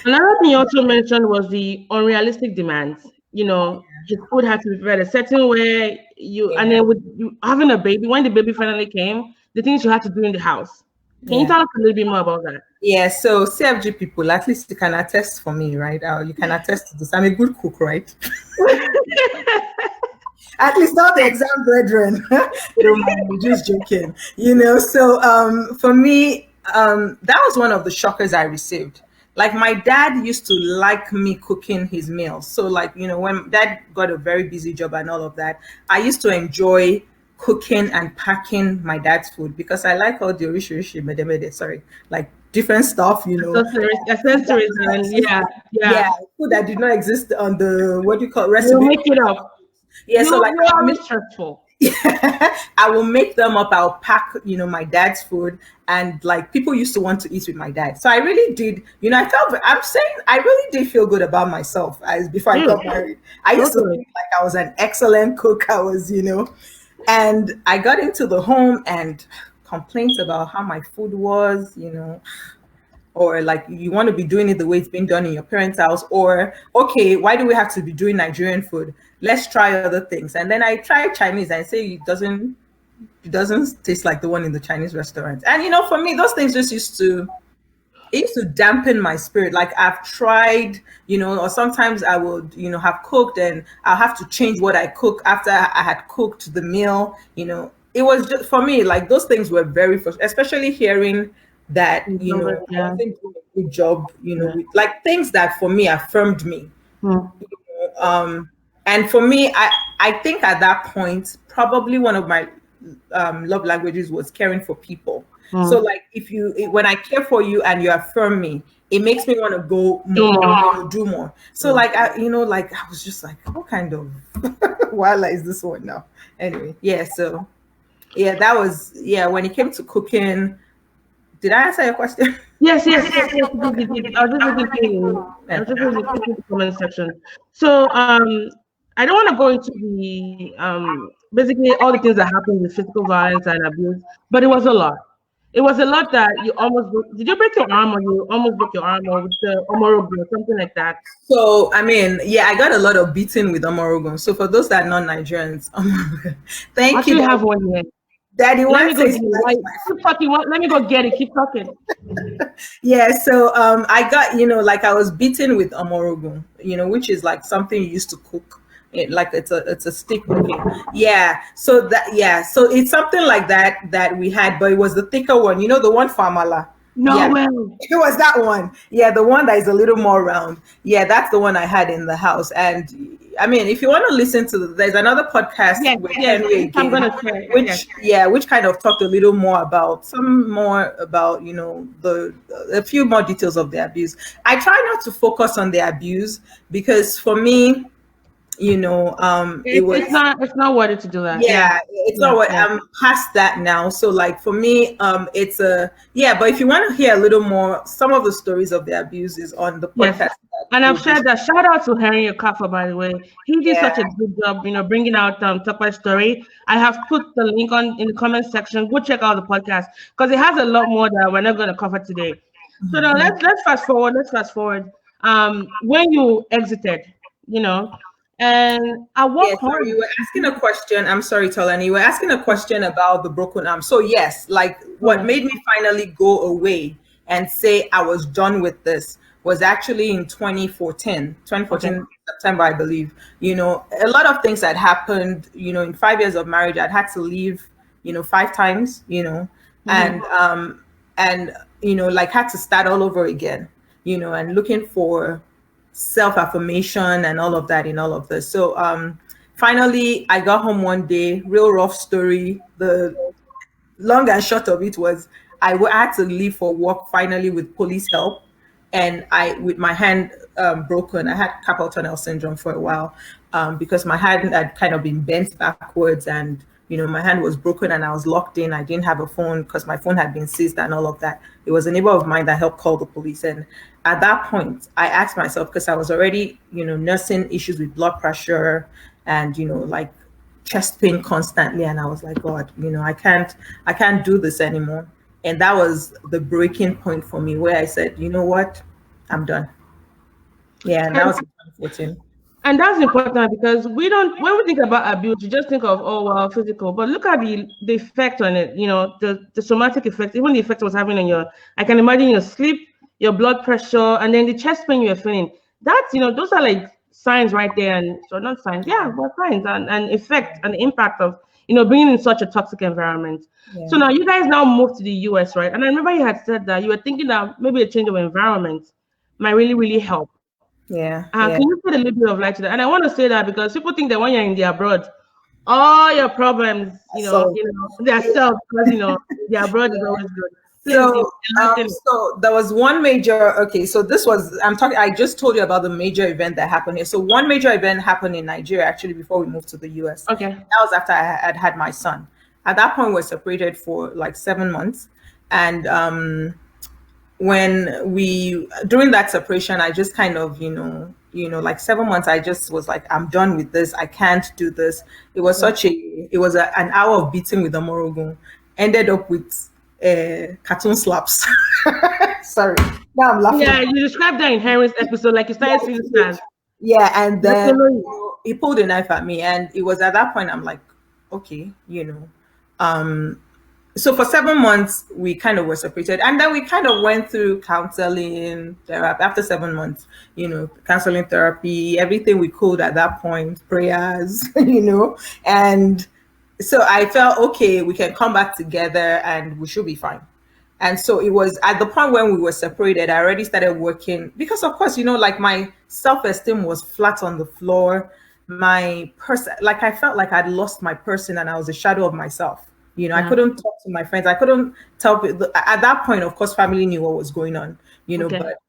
Another thing you also mentioned was the unrealistic demands. His food had to be prepared a certain way. And then with you having a baby, when the baby finally came, the things you had to do in the house. Can you yeah. tell us a little bit more about that? Yeah, so CFG people, at least you can attest for me, right? You can attest to this. I'm a good cook, right? At least not the exam brethren. Don't mind me, just joking. So for me, that was one of the shockers I received. Like my dad used to like me cooking his meals. So like, when dad got a very busy job and all of that, I used to enjoy cooking and packing my dad's food because I like all the sorry, like different stuff, Accessories, and yeah, food that did not exist on the what do you call you recipe. make it up. Yeah, so like you're always stressful. I will make them up. I'll pack, my dad's food, and like people used to want to eat with my dad. So I really did, I'm saying I really did feel good about myself as before I got married. I used to think like I was an excellent cook. I was, and I got into the home and complaints about how my food was, or like you want to be doing it the way it's been done in your parents' house, or okay, why do we have to be doing Nigerian food? Let's try other things. And then I tried Chinese and I say it doesn't taste like the one in the Chinese restaurant. And for me, those things just used to dampen my spirit. Like I've tried, or sometimes I would, have cooked and I'll have to change what I cook after I had cooked the meal. It was just for me, like those things were very frustrating, especially hearing that, I wasn't doing a good job, with, like things that for me affirmed me. And for me, I think at that point, probably one of my love languages was caring for people. So like when I care for you and you affirm me, it makes me want to go more, do more. So like I was just like, what kind of wala is this one now? Anyway, so that was when it came to cooking. Did I answer your question? Yes. I was just looking in the comment section. So I don't want to go into the basically all the things that happened with physical violence and abuse, but it was a lot. It was a lot that you did you break your arm or you almost broke your arm or with the omorogo or something like that? So I mean, I got a lot of beating with omorogo. So for those that are non-Nigerians, thank you. I have one here. Daddy, let me go get it. Keep talking. Let me go get it. Keep talking. So I got, like I was beaten with omorogo, which is like something you used to cook. Like it's a stick cooking. So it's something like that we had, but it was the thicker one, the one for amala. No way. It was that one. The one that is a little more round. That's the one I had in the house. And I mean, if you want to listen to there's another podcast with Henry again, I'm gonna say which kind of talked a little more about a few more details of the abuse. I try not to focus on the abuse because for me, it's not worth it to do that. It's not what I'm past that now. So like for me, it's but if you want to hear a little more, some of the stories of the abuse is on the podcast. And I've shared that. Shout out to Henry Okafor, by the way. He did such a good job, bringing out Tope's story. I have put the link in the comment section. Go check out the podcast because it has a lot more that we're not going to cover today. So now let's fast forward. When you exited, and at what point you were asking a question. I'm sorry, Tolani. You were asking a question about the broken arm. So yes, like what made me finally go away and say I was done with this was actually in 2014 September, I believe. A lot of things had happened, in 5 years of marriage. I'd had to leave, 5 times, and like had to start all over again, and looking for self-affirmation and all of that in all of this. So finally I got home one day, real rough story. The long and short of it was I had to leave for work finally with police help. and I, with my hand broken, I had carpal tunnel syndrome for a while, because my hand had kind of been bent backwards, and my hand was broken and I was locked in. I didn't have a phone because my phone had been seized and all of that. It was a neighbor of mine that helped call the police. And at that point, I asked myself, because I was already, nursing issues with blood pressure and, like chest pain constantly. And I was like, God, I can't do this anymore. And that was the breaking point for me, where I said, you know what, I'm done. Yeah, and that was 2014. And that's important, because when we think about abuse, you just think of, oh, well, physical, but look at the effect on it, the somatic effect, even the effect it was having on I can imagine your sleep, your blood pressure, and then the chest pain you're feeling. That's, those are like signs right there. And so not signs, yeah, but signs and effect and the impact of, being in such a toxic environment. Yeah. So now you guys now moved to the US, right? And I remember you had said that you were thinking that maybe a change of environment might really, really help. Yeah. Can you put a little bit of light to that? And I want to say that because people think that when you're in the abroad, all your problems, they're solved, because the abroad is always good. So there was one major. Okay, so this was I just told you about the major event that happened here. So one major event happened in Nigeria actually before we moved to the US. Okay, that was after I had my son. At that point, we're separated for like 7 months, and during that separation, I just kind of, like 7 months, I just was like, I'm done with this. I can't do this. It was an hour of beating with the morogun, ended up with cartoon slaps. Sorry. Now I'm laughing. Yeah, you described that in Harry's episode, like you started seeing stars. Yeah, and then he pulled a knife at me, and it was at that point I'm like, okay, so for 7 months, we kind of were separated. And then we kind of went through counseling, therapy. After 7 months, counseling, therapy, everything we could at that point, prayers, And so I felt, okay, we can come back together and we should be fine. And so it was at the point when we were separated, I already started working because, of course, like my self-esteem was flat on the floor. My person, like I felt like I'd lost my person and I was a shadow of myself. I couldn't talk to my friends. I couldn't tell people. At that point, of course, family knew what was going on, okay. But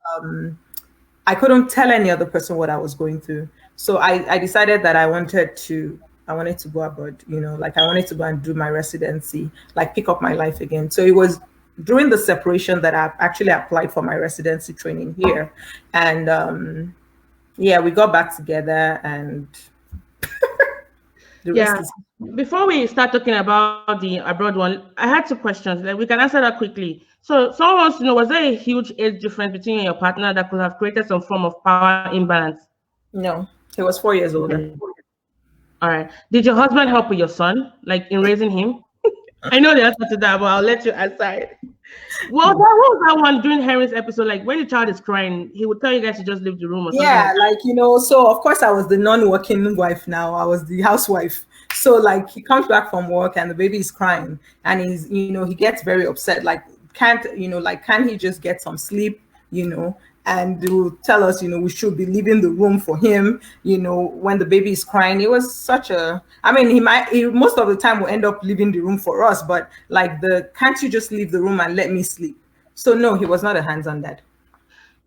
I couldn't tell any other person what I was going through. So I decided that I wanted to go abroad, like I wanted to go and do my residency, like pick up my life again. So it was during the separation that I actually applied for my residency training here. And we got back together and Before we start talking about the abroad one, I had 2 questions. Like we can answer that quickly. So someone wants to know, was there a huge age difference between you and your partner that could have created some form of power imbalance? No, he was 4 years older. Okay. All right. Did your husband help with your son, like in raising him? I know the answer to that, but I'll let you answer it. Well, that was that one during Harry's episode. Like when the child is crying, he would tell you guys to just leave the room or something. Yeah, so of course I was the non-working wife now. I was the housewife. So like he comes back from work and the baby is crying and he's, he gets very upset. Like can't he just get some sleep, and they will tell us, we should be leaving the room for him, when the baby is crying. It was such he most of the time will end up leaving the room for us, but like can't you just leave the room and let me sleep? So no, he was not a hands-on dad.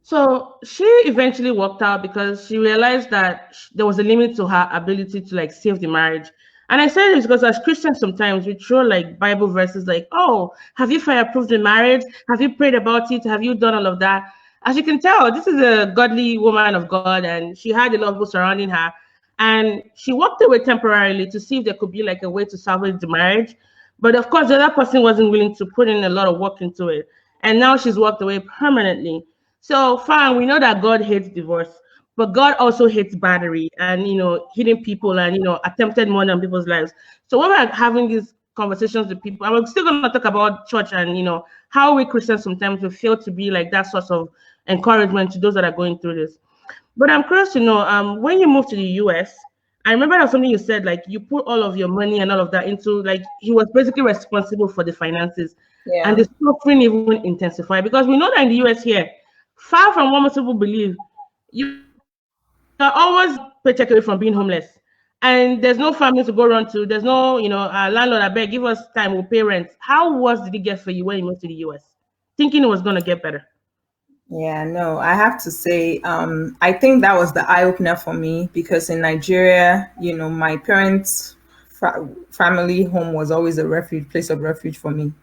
So she eventually walked out because she realized that there was a limit to her ability to like save the marriage. And I say this because as Christians, sometimes we throw like Bible verses like, oh, have you fireproofed the marriage? Have you prayed about it? Have you done all of that? As you can tell, this is a godly woman of God, and she had a lot of people surrounding her. And she walked away temporarily to see if there could be like a way to salvage the marriage. But of course, the other person wasn't willing to put in a lot of work into it. And now she's walked away permanently. So fine, we know that God hates divorce, but God also hates battery and, hitting people and, attempted murder on people's lives. So when we're having these conversations with people, and we're still going to talk about church and, how we Christians sometimes we fail to be like that source of encouragement to those that are going through this. But I'm curious to know, when you moved to the US, I remember that was something you said, like you put all of your money and all of that into, like he was basically responsible for the finances. Yeah. And the suffering even intensified because we know that in the US here, far from what most people believe, you are always paycheck away from being homeless. And there's no family to go run to. There's no, landlord, I beg, give us time, we'll pay rent. How worse did it get for you when you moved to the US? Thinking it was going to get better? Yeah, no, I have to say, I think that was the eye opener for me because in Nigeria, my parents' family home was always a refuge, place of refuge for me.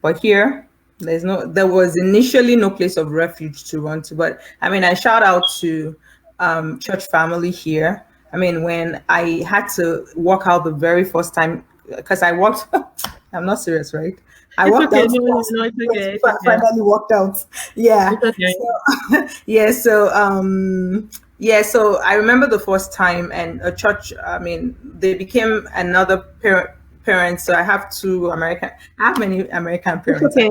But here, there was initially no place of refuge to run to. But I mean, I shout out to church family here. I mean, when I had to walk out the very first time, because I walked, I'm not serious, right? I It's walked okay. out No, no, first no, it's okay. It's before I okay. finally walked out. Yeah. It's okay. So, so I remember the first time and a church, I mean, they became another parent. So I have many American It's parents. okay.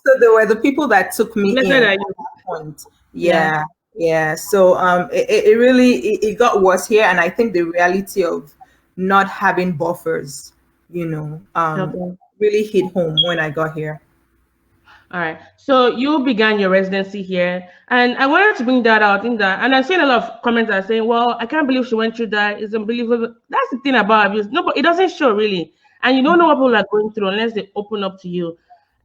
So they were the people that took me Blessed in are at you. that point. Yeah. Yeah. Yeah. So it really it got worse here. And I think the reality of not having buffers, Okay. really hit home when I got here. All right. So you began your residency here, and I wanted to bring that out in that. And I've seen a lot of comments that are saying, "Well, I can't believe she went through that. It's unbelievable." That's the thing about abuse. No, but it doesn't show really, and you don't know what people are going through unless they open up to you.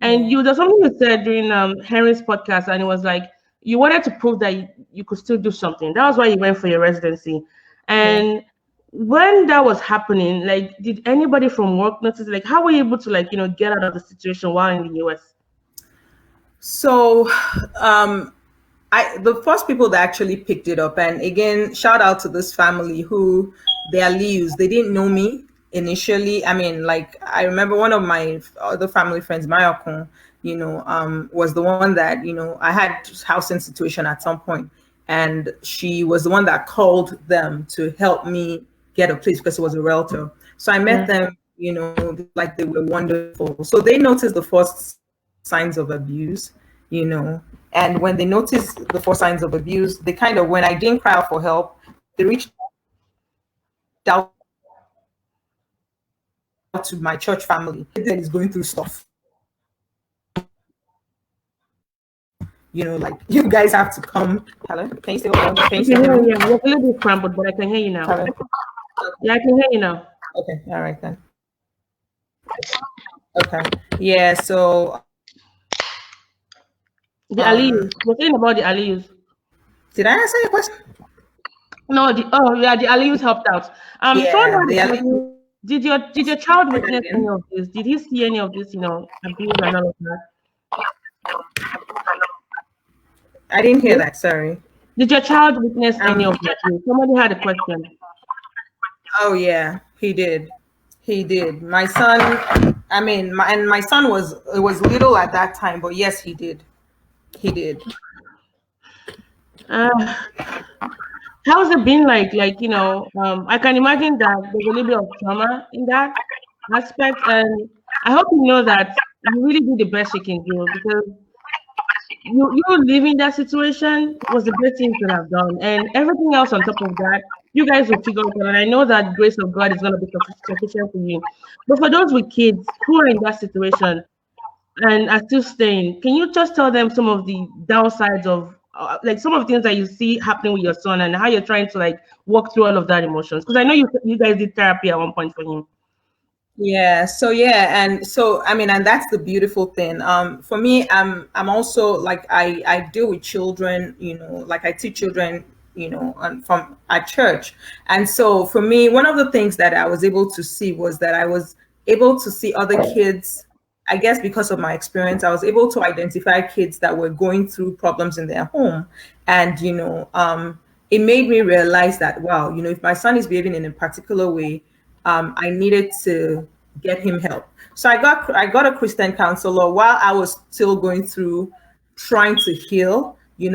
And Yeah. there's something you said during Henry's podcast, and it was like you wanted to prove that you could still do something. That was why you went for your residency, Yeah. and when that was happening, like, did anybody from work notice? Like, how were you able to get out of the situation while in the US? So, the first people that actually picked it up, and again, shout out to this family who they are Leos. They didn't know me initially. I mean, like I remember one of my other family friends, Mayakun, was the one that I had housing situation at some point, and she was the one that called them to help me get a place because it was a realtor. So I met Yeah. them. Like they were wonderful. So they noticed the first signs of abuse, and when they noticed the first signs of abuse, they kind of, when I didn't cry out for help, they reached out to my church family that is going through stuff. Like you guys have to come. Hello, can you still I can hear hear me? you. It was a little bit crumbled, but I can hear you now. Hello. Yeah, I can hear you now. Okay, all right then. Okay, yeah. So, The Aliyus. We're saying about the Aliyus. did I answer your question? No, yeah, the Aliyus helped out. Someone Yeah, had the a Ali. question. Did your child Say that witness any again. of this? Did he see any of this, abuse and all of that? I didn't hear Yes? that. Sorry. Did your child witness any Um. of the abuse? Somebody had a question. Oh yeah, he did. He did. My son. I mean, my son was little at that time, but yes, he did. He did. Uh, how's it been like? I can imagine that there's a little bit of trauma in that aspect, and I hope you know that you really do the best you can do because you leaving that situation was the best thing you could have done, and everything else on top of that, you guys will figure it out. And I know that grace of God is going to be sufficient for you. But for those with kids who are in that situation and are still staying, can you just tell them some of the downsides of like some of the things that you see happening with your son and how you're trying to like walk through all of that emotions? Because I know you guys did therapy at one point for him. Yeah. So yeah, and so I mean, and that's the beautiful thing. For me, I'm also like I deal with children. Like I teach children. And from at church, and so for me, one of the things that I was able to see was that I was able to see other kids. I guess because of my experience, I was able to identify kids that were going through problems in their home, and it made me realize that wow, if my son is behaving in a particular way, I needed to get him help. So I got a Christian counselor while I was still going through trying to heal.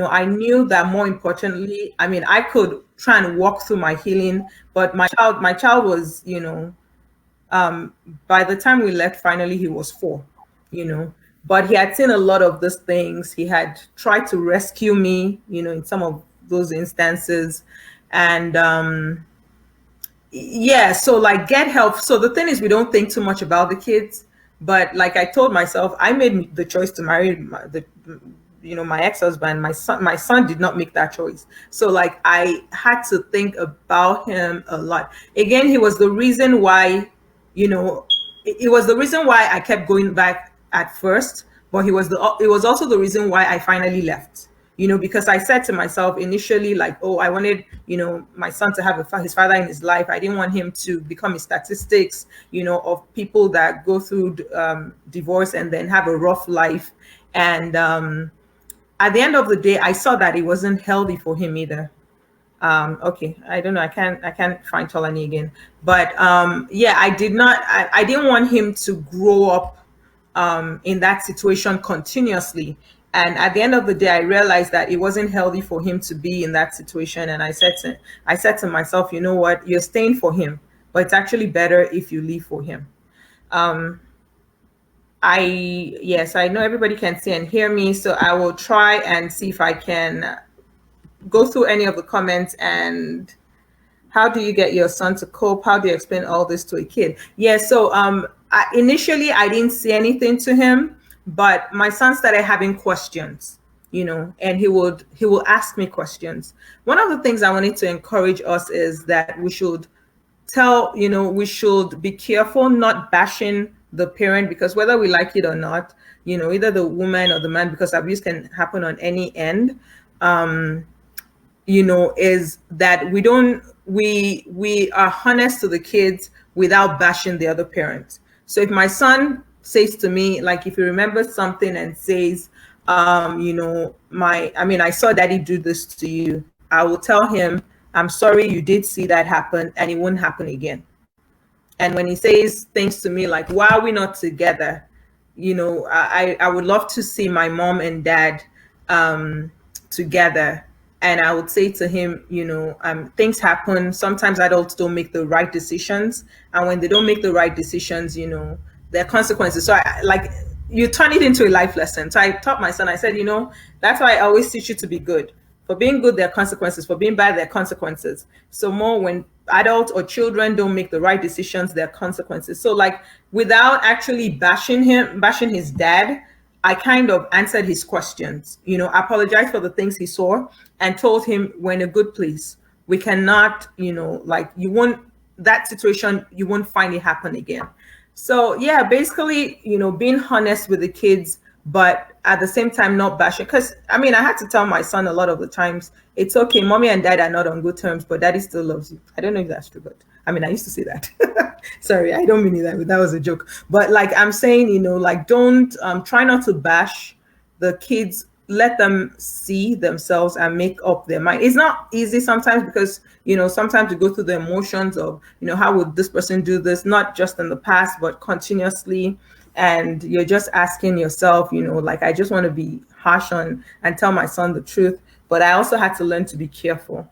I knew that more importantly, I mean, I could try and walk through my healing, but my child was, by the time we left, finally he was 4, you know. But he had seen a lot of these things. He had tried to rescue me, in some of those instances, and yeah, so like get help. So the thing is, we don't think too much about the kids, but like I told myself, I made the choice to marry my ex-husband. My son did not make that choice. So like I had to think about him a lot. Again, he was the reason why, it was the reason why I kept going back at first, but it was also the reason why I finally left. Because I said to myself initially, like, oh, I wanted, my son to have his father in his life. I didn't want him to become a statistics, of people that go through divorce and then have a rough life. And at the end of the day, I saw that it wasn't healthy for him either. Okay, I don't know. I can't find Tolani again. But yeah, I didn't want him to grow up in that situation continuously. And at the end of the day, I realized that it wasn't healthy for him to be in that situation. And I said to myself, you know what, you're staying for him, but it's actually better if you leave for him. Yes, I know everybody can see and hear me, so I will try and see if I can go through any of the comments. And how do you get your son to cope? How do you explain all this to a kid? Yeah, so initially I didn't say anything to him, but my son started having questions, and he will ask me questions. One of the things I wanted to encourage us is that we should we should be careful not bashing the parent, because whether we like it or not, either the woman or the man, because abuse can happen on any end, is that we are honest to the kids without bashing the other parent. So if my son says to me, like, if he remembers something and says, I saw daddy do this to you, I will tell him, I'm sorry you did see that happen, and it won't happen again. And when he says things to me like, why are we not together? I would love to see my mom and dad together. And I would say to him, things happen. Sometimes adults don't make the right decisions. And when they don't make the right decisions, there are consequences. So you turn it into a life lesson. So I taught my son, I said, that's why I always teach you to be good. For being good, there are consequences. For being bad, there are consequences. So more when adults or children don't make the right decisions, there are consequences. So without actually bashing his dad, I kind of answered his questions, apologized for the things he saw and told him we're in a good place. We cannot, that situation, you won't find it happen again. So yeah, basically, being honest with the kids, but at the same time, not bashing. Because I had to tell my son a lot of the times, it's okay, mommy and dad are not on good terms, but daddy still loves you. I don't know if that's true, but I used to say that. Sorry, I don't mean that. That was a joke. But I'm saying, don't try not to bash the kids. Let them see themselves and make up their mind. It's not easy sometimes because, sometimes you go through the emotions of, how would this person do this? Not just in the past, but continuously. And you're just asking yourself, I just want to be harsh on and tell my son the truth. But I also had to learn to be careful.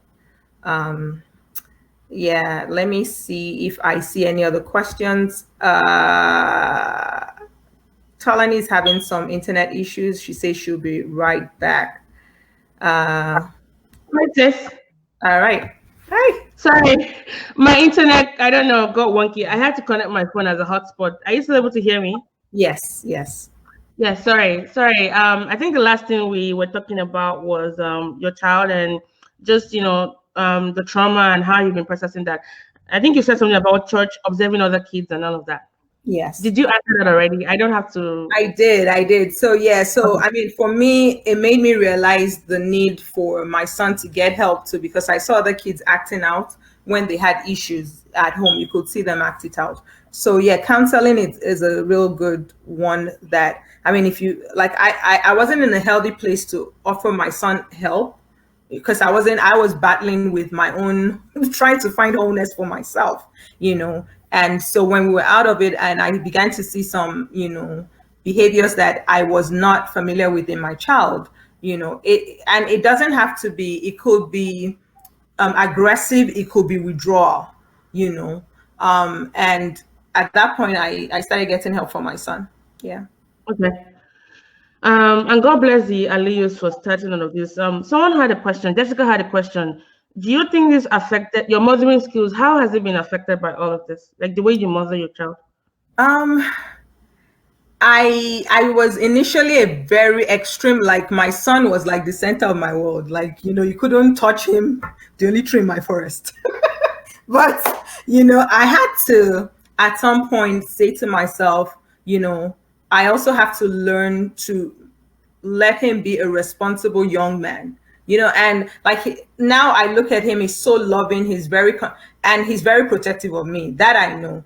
Yeah, let me see if I see any other questions. Tolani is having some internet issues. She says she'll be right back. Hi, sis. All right. Hi. Sorry, my internet, I don't know, got wonky. I had to connect my phone as a hotspot. Are you still able to hear me? Yes. Yeah, sorry. I think the last thing we were talking about was your child and just, the trauma and how you've been processing that. I think you said something about church, observing other kids and all of that. Yes. Did you answer that already? I don't have to. I did. So yeah, for me, it made me realize the need for my son to get help too, because I saw other kids acting out when they had issues at home. You could see them act it out. So yeah, counseling is a real good one that, if you I wasn't in a healthy place to offer my son help because I was battling with my own, trying to find wholeness for myself, And so when we were out of it and I began to see some, behaviors that I was not familiar with in my child, it doesn't have to be, it could be aggressive, it could be withdrawal, and at that point I started getting help for my son. Yeah. Okay. And God bless the Aliyus for starting all of this. Someone had a question. Jessica had a question. Do you think this affected your mothering skills? How has it been affected by all of this? Like the way you mother your child? I was initially a very extreme, my son was like the center of my world. You couldn't touch him, the only tree in my forest. But, I had to, at some point, say to myself, I also have to learn to let him be a responsible young man, and like now I look at him, he's so loving, and he's very protective of me, that I know,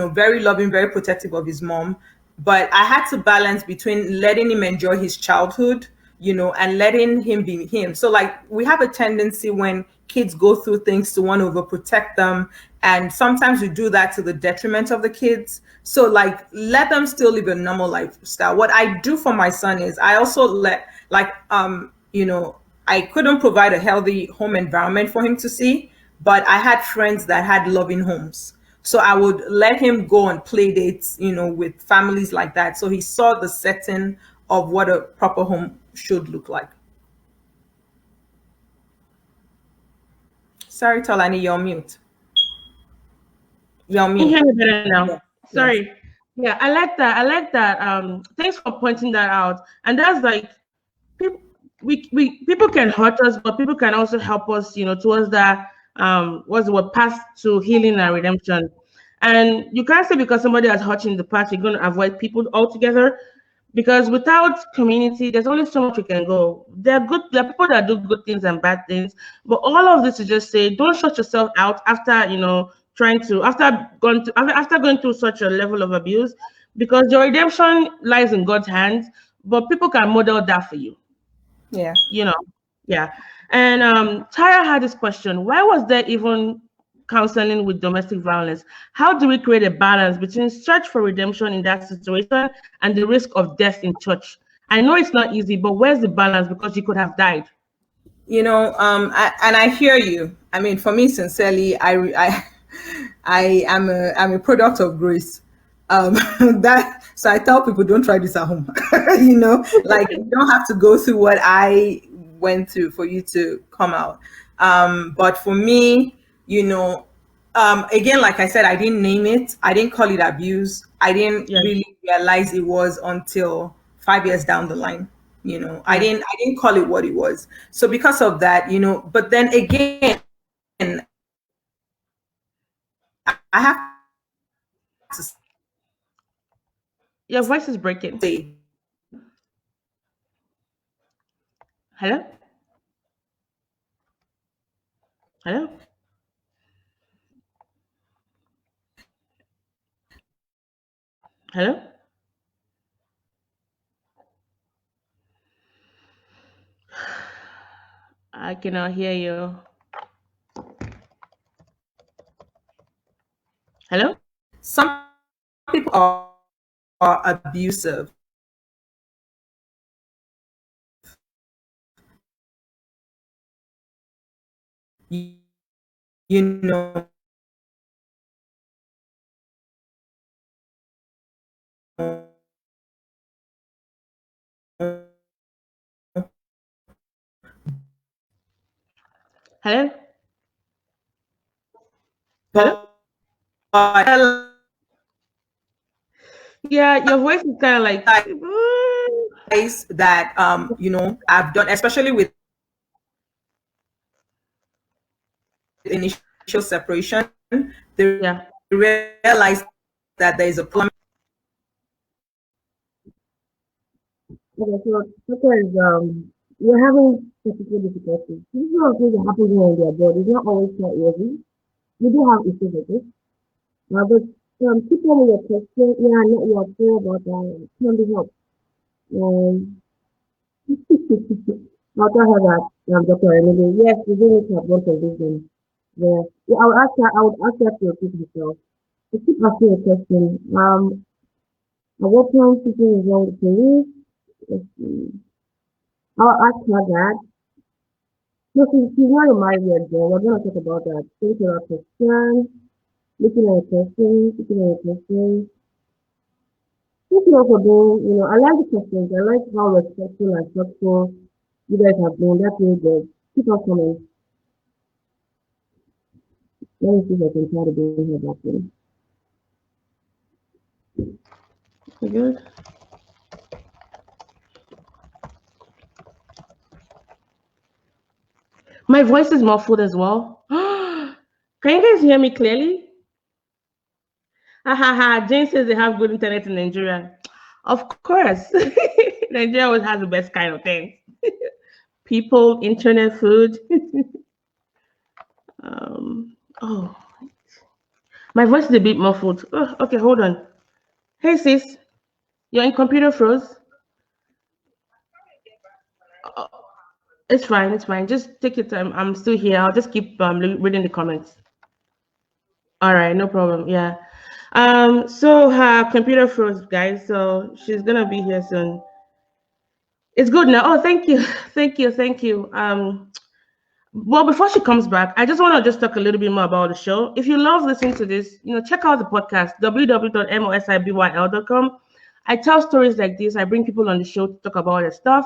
very loving, very protective of his mom. But I had to balance between letting him enjoy his childhood, and letting him be him. So like we have a tendency when kids go through things to want to overprotect them, and sometimes we do that to the detriment of the kids. So like let them still live a normal lifestyle. What I do for my son is I also let, like, I couldn't provide a healthy home environment for him to see, but I had friends that had loving homes. So I would let him go on play dates, with families like that. So he saw the setting of what a proper home should look like. Sorry, Tolani, you're on mute. You're on Can you mute. hear me better now? Yes. Yes. Sorry. Yeah, I like that. I like that. Thanks for pointing that out. And that's like people, people can hurt us, but people can also help us, towards that what's the word, path to healing and redemption. And you can't say because somebody has hurt you in the past, you're going to avoid people altogether. Because without community, there's only so much we can go. There are people that do good things and bad things, but all of this is just say, don't shut yourself out after trying to after going through such a level of abuse, because your redemption lies in God's hands. But people can model that for you. Yeah. Yeah. And Tara had this question: why was there even counseling with domestic violence? How do we create a balance between search for redemption in that situation and the risk of death in church? I know it's not easy, but where's the balance? Because you could have died. And I hear you. I mean, for me, sincerely, I I'm a product of grace. That so I tell people, don't try this at home. Like you don't have to go through what I went through for you to come out. But for me, again, like I said, I didn't name it. I didn't call it abuse. I didn't Yeah. really realize it was until 5 years down the line. I didn't call it what it was. So because of that, but then again, I have to Your voice is breaking. say, Hello? Hello? Hello? I cannot hear you. Hello? some people are abusive. You, you know, Hello? Hello? but Yeah, your voice is kind of like. that I've done, especially with initial separation, they Yeah. realize that there is a problem. Okay, so because we're having technical difficulties. This is one of the things that happens when we are bored. It's not always quite easy. We do have issues with this. But keep on with your question. Yeah, not your sure about that. Can be helped. Um, I'll tell her that, Dr. Emily. Yes, we do need to have both of these. Yeah. Yeah, I would ask her to repeat herself. To keep asking a question. At what point something is wrong with police? Let's see. I'll ask her that. No, she's not in my yet, though. We're going to talk about that. Think about question, looking at a question, looking at a question. Thank you all for being, I like the questions. I like how respectful and thoughtful you guys have been. That's really good. Keep on coming. Let me see if I can try to bring her back in. You good? My voice is muffled as well. Can you guys hear me clearly? Ha ha ha. Jane says they have good internet in Nigeria. Of course. Nigeria always has the best kind of things. People, internet, food. Oh, my voice is a bit muffled. Oh, okay, hold on. Hey sis, you're in computer froze. Oh, it's fine, it's fine. Just take your time. I'm still here. I'll just keep reading the comments. All right, no problem. Yeah. So her computer froze, guys. So she's gonna be here soon. It's good now. Oh, thank you, thank you, thank you. Well, before she comes back, I just want to just talk a little bit more about the show. If you love listening to this, check out the podcast, www.mosibyl.com. I tell stories like this. I bring people on the show to talk about their stuff.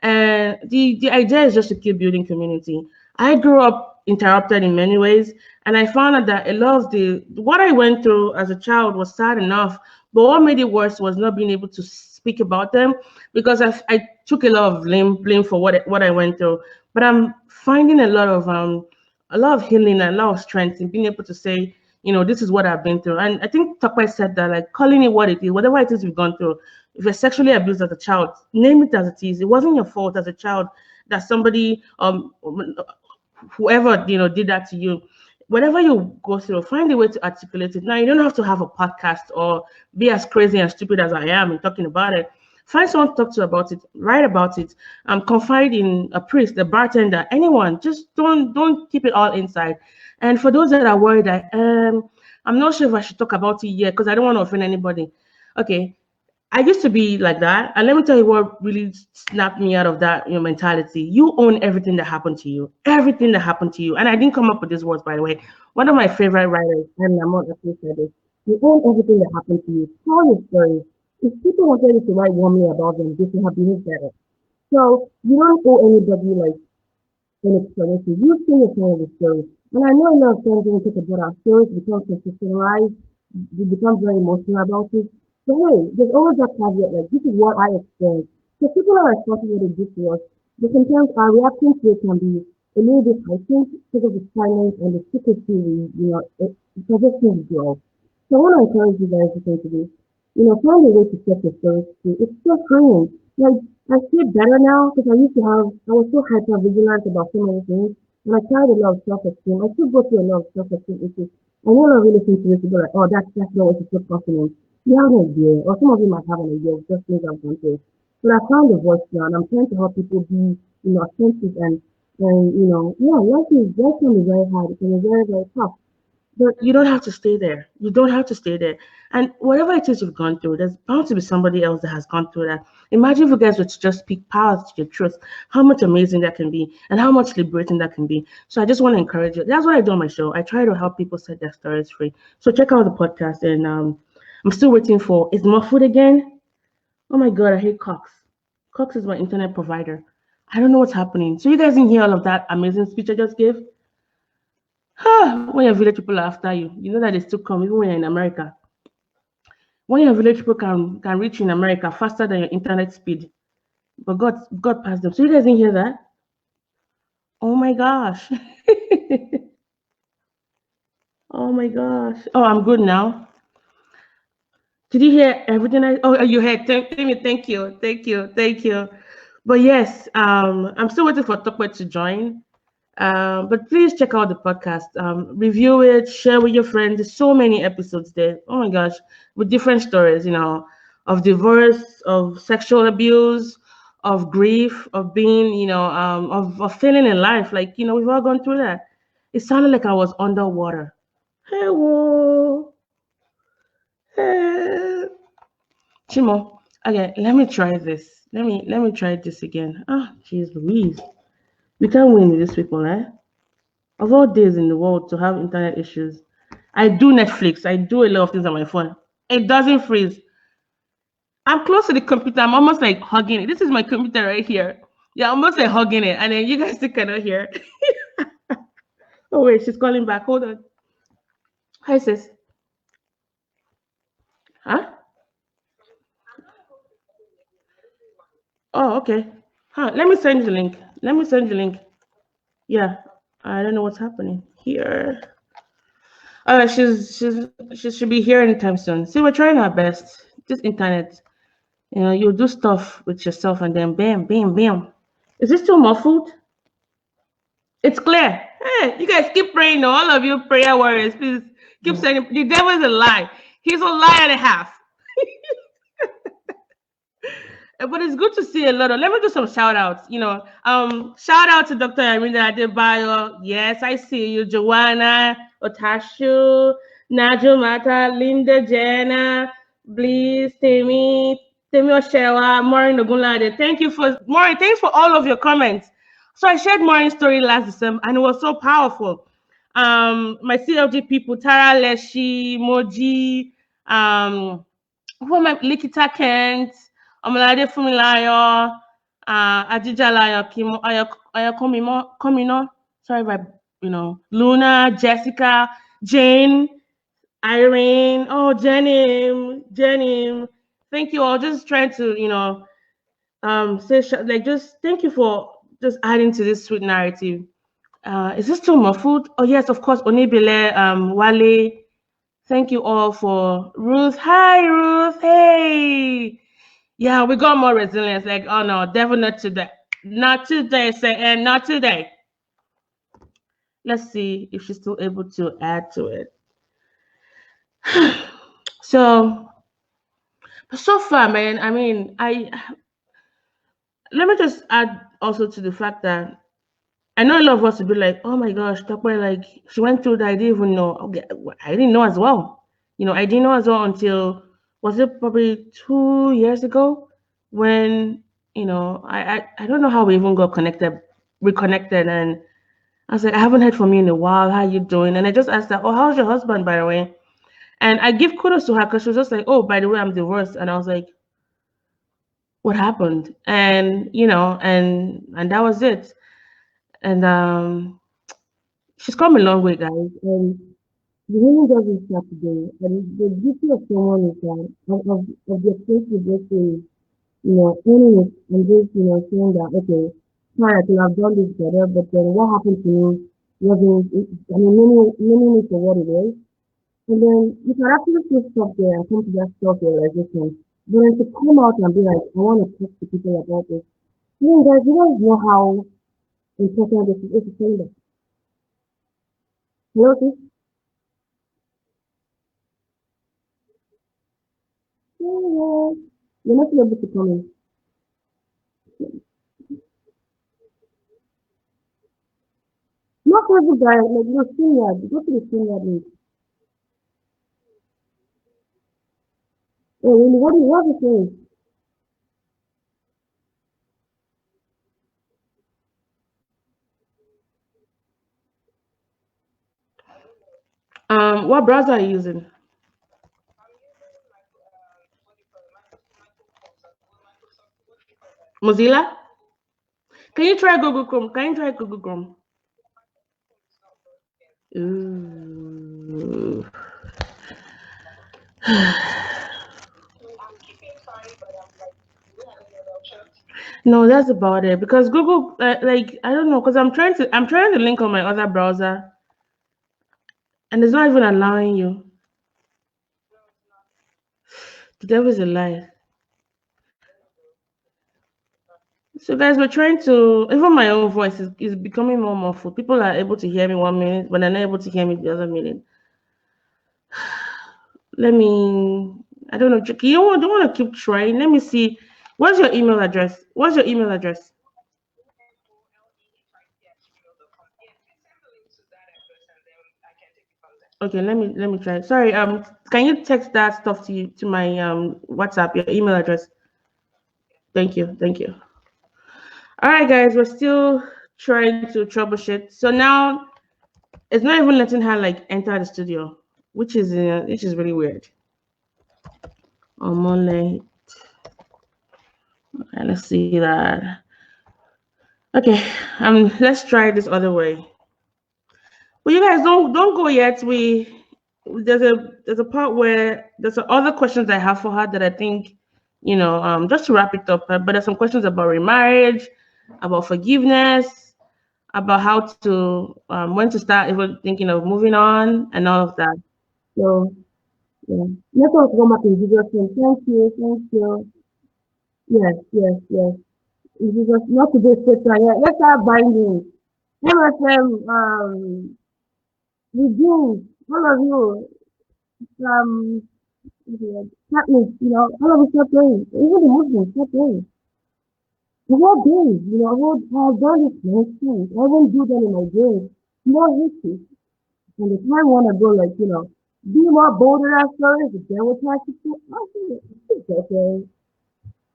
And the idea is just to keep building community. I grew up interrupted in many ways, and I found out that a lot of the what I went through as a child was sad enough, but what made it worse was not being able to speak about them because I took a lot of blame for what I went through. But I'm finding a lot of healing and a lot of strength in being able to say, this is what I've been through. And I think Tope said that, like, calling it what it is, whatever it is you've gone through. If you're sexually abused as a child, name it as it is. It wasn't your fault as a child that somebody whoever did that to you. Whatever you go through, find a way to articulate it. Now, you don't have to have a podcast or be as crazy and stupid as I am in talking about it. Find someone to talk to about it, write about it, confide in a priest, a bartender, anyone. Just don't keep it all inside. And for those that are worried that I'm not sure if I should talk about it yet because I don't want to offend anybody. Okay, I used to be like that, and let me tell you what really snapped me out of that mentality. You own everything that happened to you, everything that happened to you. And I didn't come up with these words, by the way. One of my favorite writers, and I'm not actually said this. You own everything that happened to you. Tell your story. If people wanted you to write warmly about them, they should have behaved better. So you don't owe anybody like an explanation. You say your side of the story. And I know a lot of times when we talk about our stories, we become sensationalized, we become very emotional about it. So hey, there's always that caveat like this is what I experienced. So people are responsible to do to us, but sometimes our reaction to it can be a little bit heightened because of the silence and the secrecy it suggestions grow. So I want to encourage you guys to think to this. Find a way to set your stories free. It's still freeing. Like I sleep better now because I was so hyper vigilant about so many things. And I carried a lot of self-esteem. I still go through a lot of self-esteem issues. I know I really think to this people like, oh, that's not what you feel confident. You have an idea, or some of you might have an idea of just things I've gone through. But I found a voice now, and I'm trying to help people be, authentic and yeah, life can be very hard. It can be very, very tough. But you don't have to stay there. You don't have to stay there. And whatever it is you've gone through, there's bound to be somebody else that has gone through that. Imagine if you guys were to just speak power to your truth, how much amazing that can be and how much liberating that can be. So I just want to encourage you. That's what I do on my show. I try to help people set their stories free. So check out the podcast. And I'm still waiting for, is more food again? Oh my God, I hate Cox. Cox is my internet provider. I don't know what's happening. So you guys didn't hear all of that amazing speech I just gave? When your village people are after you, you know that they still come even when you're in America. When your village people can reach you in America faster than your internet speed, but God passed them. So you guys didn't hear that? Oh my gosh. Oh my gosh. Oh, I'm good now. Did you hear everything you heard? Thank you, thank you, thank you. But yes, I'm still waiting for Tope to join. But please check out the podcast. Review it, share with your friends. There's so many episodes there. Oh my gosh, with different stories, of divorce, of sexual abuse, of grief, of being, of failing in life. Like, we've all gone through that. It sounded like I was underwater. Hey, whoa. Hey. Chimo. Okay, let me try this. Let me try this again. Oh, jeez Louise. We can't win with these people, eh? Of all days in the world to have internet issues. I do Netflix. I do a lot of things on my phone. It doesn't freeze. I'm close to the computer. I'm almost like hugging it. This is my computer right here. Yeah, almost like hugging it. And then you guys still cannot hear. Oh, wait, she's calling back. Hold on. Hi, sis. Huh? Oh, okay. Huh. Let me send you the link. Let me send you the link. Yeah. I don't know what's happening here. She should be here anytime soon. See, we're trying our best. This internet. You know, you do stuff with yourself and then bam, bam, bam. Is this too muffled? It's clear. Hey, you guys keep praying. No, all of you prayer warriors, please keep saying the devil is a lie. He's a lie and a half. But it's good to see a lot of. Let me do some shout outs. Shout out to Dr. Amina Adebayo. Yes, I see you. Joanna, Otashu, Naju Mata, Linda Jenna, Bliss, Temi Oshewa, Maureen Ogunlade. Thank you for Maureen. Thanks for all of your comments. So I shared Maureen's story last December, and it was so powerful. My CLG people, Tara Leshi, Moji, who am I? Likita Kent, Omalade Fumilayo, Ajijalayo, Komino, sorry if Luna, Jessica, Jane, Irene, oh, Jenny. Thank you all. Just trying to, say, like, just thank you for just adding to this sweet narrative. Is this too muffled? Oh, yes, of course, Onibile, Wale. Thank you all for Ruth. Hi, Ruth. Hey. Yeah, we got more resilience. Like, oh no, definitely not today. Not today, say, and not today. Let's see if she's still able to add to it. So far, man, I mean, let me just add also to the fact that I know a lot of us would be like, oh my gosh, Tope, like, she went through that. I didn't even know. Okay, I didn't know as well. I didn't know as well until, was it probably 2 years ago when, I don't know how we even got reconnected. And I was like, I haven't heard from you in a while. How you doing? And I just asked her, oh, how's your husband, by the way? And I give kudos to her because she was just like, oh, by the way, I'm divorced. And I was like, what happened? And, and that was it. And she's come a long way, guys. And the healing doesn't start today. And the beauty of someone is that of the experience with this is, owning it and just, saying that, okay, sorry, I could have done this better, but then what happened to me wasn't, I mean, meaning it for what it is. And then you can actually just stop there and come to that self-realization. But then to come out and be like, I want to talk to people about this. Guys, you guys know how important this is to say that. Hello, sis? Yeah. You're not able to come in. Not every guy, like, senior, go to the senior link. Oh, really? What is it? What browser are you using? Mozilla? Can you try Google Chrome? Can you try Google Chrome? Ooh. No, that's about it. Because Google, like, I don't know, because I'm trying to link on my other browser, and it's not even allowing you. The devil is a lie. So, guys, we're trying to. Even my own voice is becoming more muffled. People are able to hear me 1 minute, but they're not able to hear me the other minute. Let me. I don't know. You don't want to keep trying. Let me see. What's your email address? What's your email address? Okay, let me try. Sorry, can you text that stuff to my WhatsApp, your email address? Thank you, thank you. All right, guys, we're still trying to troubleshoot. So now it's not even letting her like enter the studio, which is really weird. Omole. Okay, let's see that. Okay, let's try this other way. Well, you guys don't go yet. There's a part where there's other questions I have for her that I think, just to wrap it up. But there's some questions about remarriage, about forgiveness, about how to when to start even thinking of moving on and all of that. So yeah, let's all go back in Jesus' name. Thank you, thank you. Yes, yes, yes. It is just not to be straight line. Yeah, let's start binding. MSM, reduce, all of you, Catholics, all of us stop playing. Even the Muslims stop playing. The whole day, I've done this most times. I won't do that in my dreams. More history. And the time want to go, like, be more bold in our stories, the devil tries to say, okay, it's okay.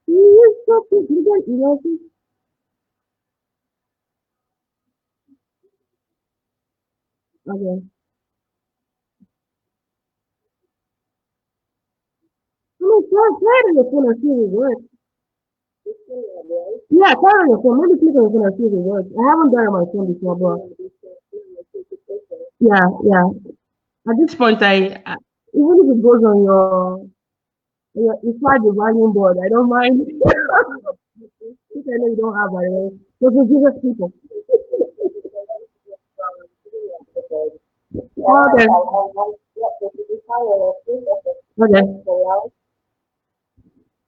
You stop it, you don't, okay. I mean, try it on your phone and see if it works. Yeah, try it on your phone. Maybe click on your phone and see if it works. I haven't done it on my phone before, but yeah, yeah. At this point, even if it goes on it's like the volume board. I don't mind. Which I know you don't have, by the way. Because it's Jesus people. Okay. Okay.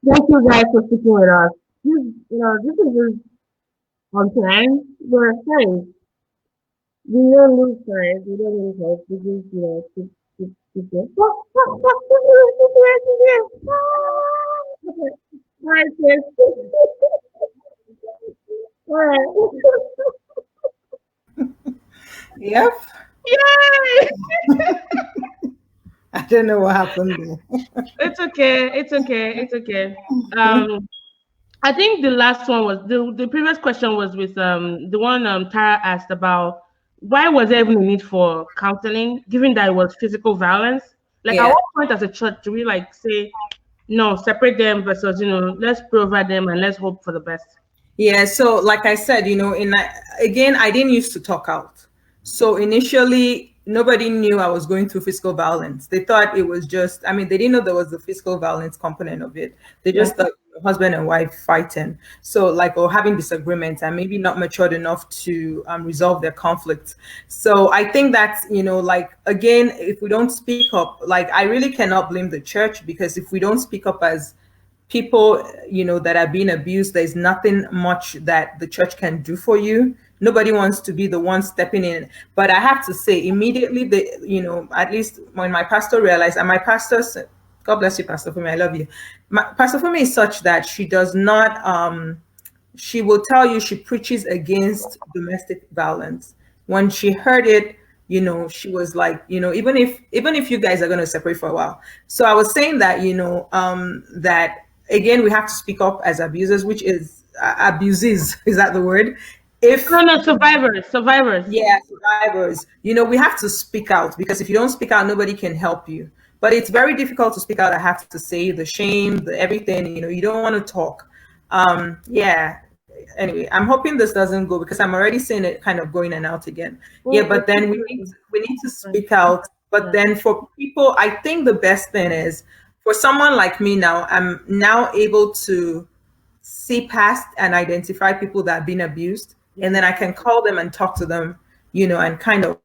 Thank you guys for sticking with us. This is just on time. We're friends. We don't lose time. We don't lose time. We just, keep it. Okay. All right, sis. All right. Yep. Yay! I don't know what happened there. It's okay. It's okay. It's okay. Um, I think the last one was the previous question was with the one Tara asked about why was there even a need for counseling, given that it was physical violence? Like at Yeah. what point as a church do we like say no, separate them versus let's provide them and let's hope for the best. Yeah, so like I said, again, I didn't used to talk out. So initially, nobody knew I was going through physical violence. They thought it was just, I mean, they didn't know there was the physical violence component of it. They Yeah. just thought husband and wife fighting. So like, or having disagreements and maybe not matured enough to resolve their conflicts. So I think that, like, again, if we don't speak up, like, I really cannot blame the church, because if we don't speak up as people that are being abused, there's nothing much that the church can do for you. Nobody wants to be the one stepping in. But I have to say, immediately, at least when my pastor realized, and my pastor said, God bless you, Pastor Fumi, I love you. Pastor Fumi is such that she does not she will tell you she preaches against domestic violence. When she heard it, she was like, even if you guys are going to separate for a while. So I was saying that, that again, we have to speak up as abusers, which is abuses. Is that the word? If No, no, survivors, survivors. Yeah, survivors. We have to speak out, because if you don't speak out, nobody can help you. But it's very difficult to speak out. I have to say, the shame, the everything. You don't want to talk. Yeah. Anyway, I'm hoping this doesn't go, because I'm already seeing it kind of going in and out again. Yeah, Well, but then we need to speak out. But yeah. then for people, I think the best thing is, for someone like me now, I'm now able to see past and identify people that have been abused, and then I can call them and talk to them, and kind of,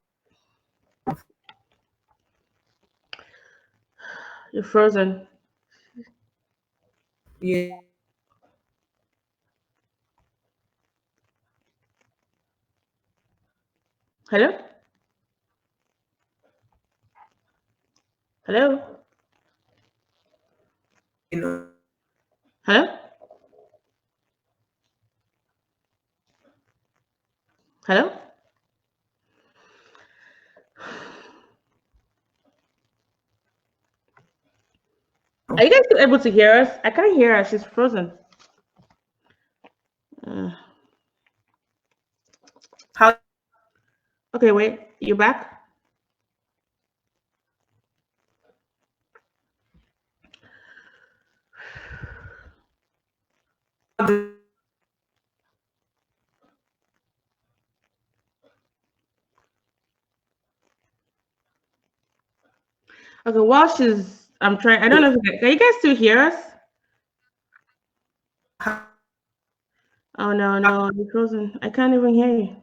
You're frozen. you Hello? Hello? know, Hello? Hello? Are you guys still able to hear us? I can't hear her. She's frozen. Uh, how okay, wait. You back? do Okay, while I'm trying. I don't know if can you guys still hear us? Oh no, no, you're frozen. I can't even hear you.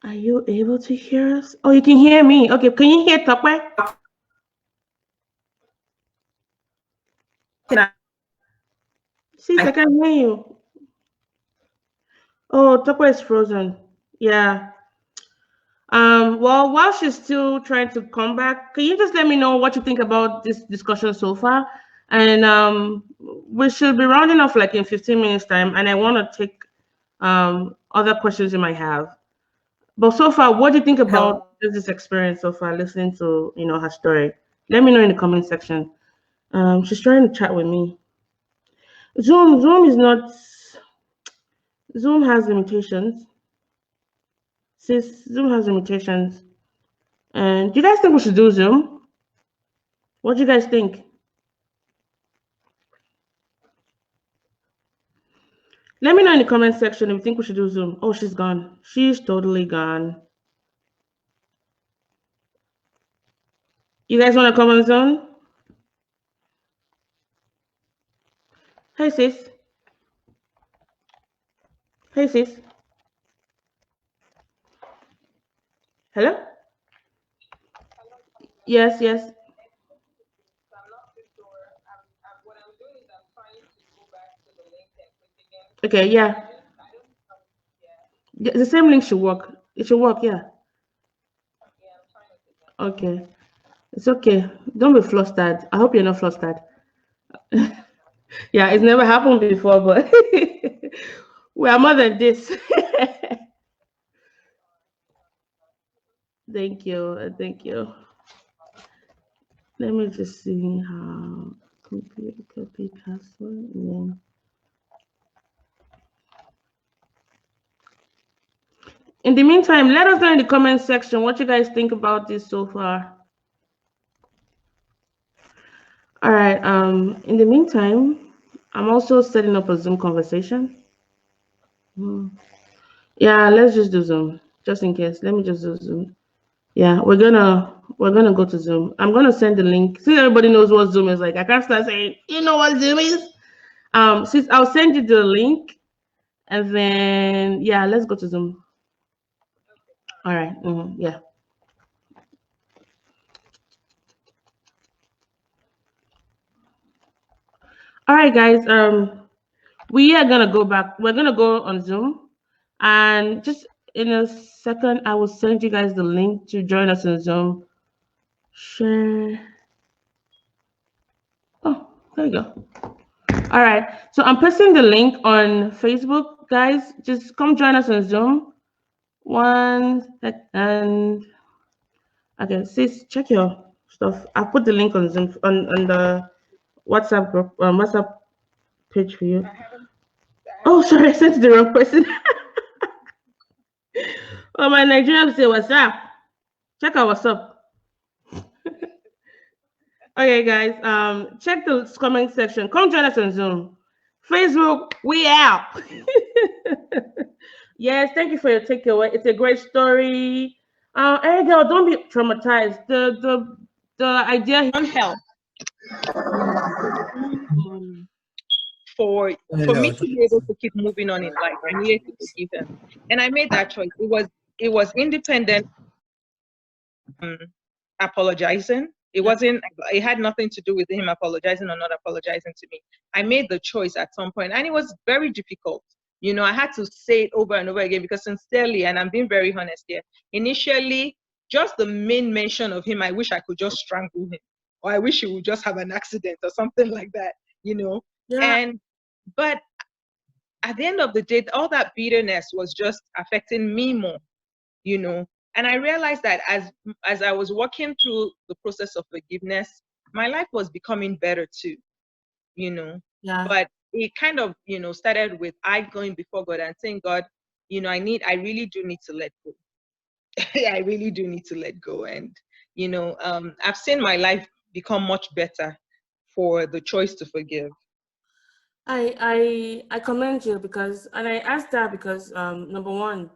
Are you able to hear us? Oh, you can hear me. Okay, can you hear Tope? can Sis, I can hear you. Oh, Tope is frozen. Yeah. Well, while she's still trying to come back, can you just let me know what you think about this discussion so far? And we should be rounding off like in 15 minutes time, and I want to take other questions you might have. But so far, what do you think Help. about this experience so far, listening to her story? Let me know in the comment section. She's trying to chat with me. Zoom is not. Zoom has limitations. Sis, Zoom has limitations. And do you guys think we should do Zoom? What do you guys think? Let me know in the comment section if you think we should do Zoom. Oh, she's gone. She's totally gone. You guys want to come on Zoom? Hey, sis. Hey, sis. Hello? Yes, yes. Okay, yeah. The same link should work. It should work, yeah. Okay. It's okay. Don't be flustered. I hope you're not flustered. Yeah, it's never happened before, but we are more than this. Thank you. Thank you. Let me just see how copy password and then. In the meantime, let us know in the comment section what you guys think about this so far. All right. In the meantime, I'm also setting up a Zoom conversation. Yeah, let's just do Zoom, just in case. Let me just do Zoom. Yeah, we're gonna go to Zoom. I'm gonna send the link. See, everybody knows what Zoom is like. I can't start saying, you know what Zoom is. Since I'll send you the link, and then yeah, let's go to Zoom. All right. Yeah. All right, guys. We are gonna go back. We're gonna go on Zoom, and just in a second, I will send you guys the link to join us in Zoom. Share. Oh, there you go. All right. So I'm posting the link on Facebook, guys. Just come join us on Zoom. 1 second. Okay, sis, check your stuff. I put the link on Zoom on the WhatsApp group, WhatsApp page for you. Oh, sorry, I sent to the wrong person. Oh, my Nigerian say what's up? Check out what's up. Okay, guys. Check the comment section. Come join us on Zoom. Facebook, we out. Yes, thank you for your takeaway. It's a great story. Hey girl, don't be traumatized. The idea On help. For me to be able to keep moving on in life, I needed to forgive him, and I made that choice. It was independent apologizing. It had nothing to do with him apologizing or not apologizing to me. I made the choice at some point, and it was very difficult. I had to say it over and over again because sincerely, and I'm being very honest here, initially, just the main mention of him, I wish I could just strangle him, or I wish he would just have an accident or something like that, Yeah. But at the end of the day, all that bitterness was just affecting me more, and I realized that as I was walking through the process of forgiveness, my life was becoming better too, Yeah. but it kind of, started with I going before God and saying, God, I really do need to let go. I really do need to let go. And, I've seen my life become much better for the choice to forgive. I commend you and I asked that because number one,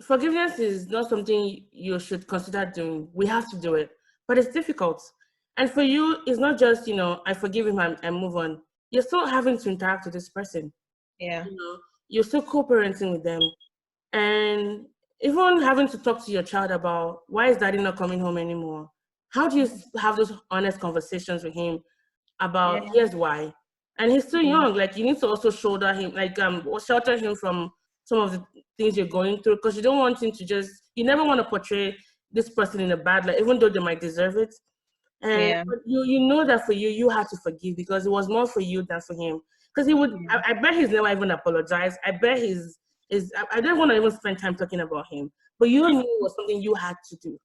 forgiveness is not something you should consider doing. We have to do it, but it's difficult. And for you, it's not just I forgive him and move on. You're still having to interact with this person. Yeah. You're still co-parenting with them, and even having to talk to your child about why is daddy not coming home anymore. How do you have those honest conversations with him about here's why? And he's still young. Like, you need to also shoulder him, like shelter him from some of the things you're going through, because you don't want him to you never want to portray this person in a bad light, even though they might deserve it. And but you know that for you had to forgive, because it was more for you than for him. Because he would, I bet he's never even apologized. I bet I don't want to even spend time talking about him. But you knew it was something you had to do.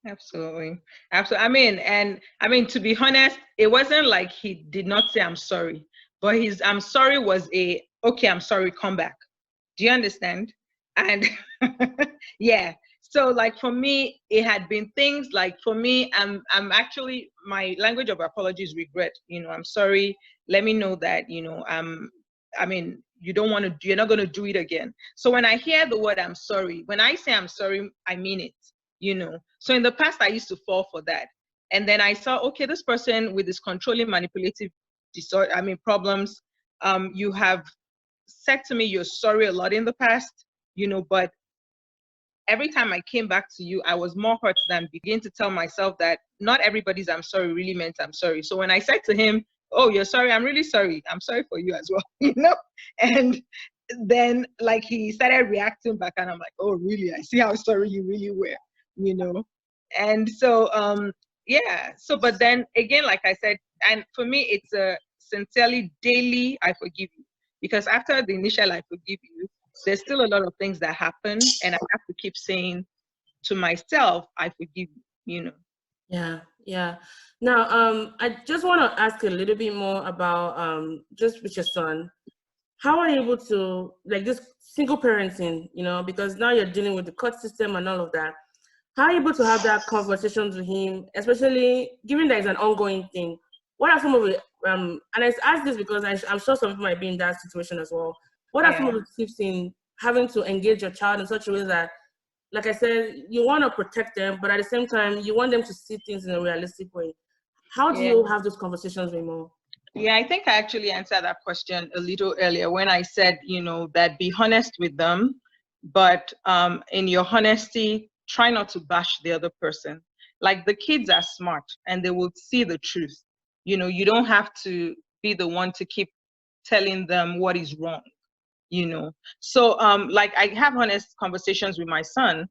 Absolutely. I mean, to be honest, it wasn't like he did not say I'm sorry, but his I'm sorry was okay, I'm sorry, come back. Do you understand? And yeah. So like for me, it had been things like, for me, I'm actually, my language of apology is regret. I'm sorry. Let me know that, I mean, you're not going to do it again. So when I hear the word I'm sorry, when I say I'm sorry, I mean it. So in the past, I used to fall for that. And then I saw, okay, this person with this controlling, manipulative disorder, problems, you have said to me you're sorry a lot in the past, but every time I came back to you, I was more hurt than begin to tell myself that not everybody's I'm sorry really meant I'm sorry. So when I said to him, oh, you're sorry, I'm really sorry. I'm sorry for you as well, And then like he started reacting back, and I'm like, oh, really? I see how sorry you really were, And so, yeah. So, but then again, like I said, and for me, it's a sincerely daily, I forgive you. Because after the initial I forgive you, there's still a lot of things that happen, and I have to keep saying to myself, I forgive you, Yeah. Now, I just want to ask a little bit more about just with your son. How are you able to, like, this single parenting, because now you're dealing with the court system and all of that. How are you able to have that conversations with him, especially given that it's an ongoing thing? What are some of the, and I ask this because I'm sure some people might be in that situation as well. What are some of the tips in having to engage your child in such a way that, like I said, you want to protect them, but at the same time, you want them to see things in a realistic way? How do you have those conversations with Mo? Yeah, I think I actually answered that question a little earlier when I said, that be honest with them, but in your honesty, try not to bash the other person. Like, the kids are smart and they will see the truth. You don't have to be the one to keep telling them what is wrong. So like, I have honest conversations with my son,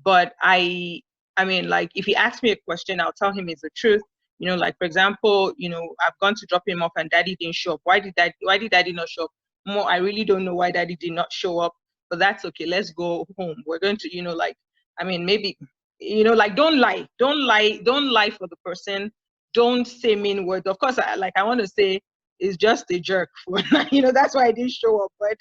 but I mean, like, if he asks me a question, I'll tell him it's the truth. Like, for example, I've gone to drop him off and daddy didn't show up. Why did daddy not show up? More, I really don't know why daddy did not show up, but that's okay. Let's go home. We're going to, like, maybe, like, don't lie for the person. Don't say mean words. Of course, I want to say is just a jerk for that's why I didn't show up. But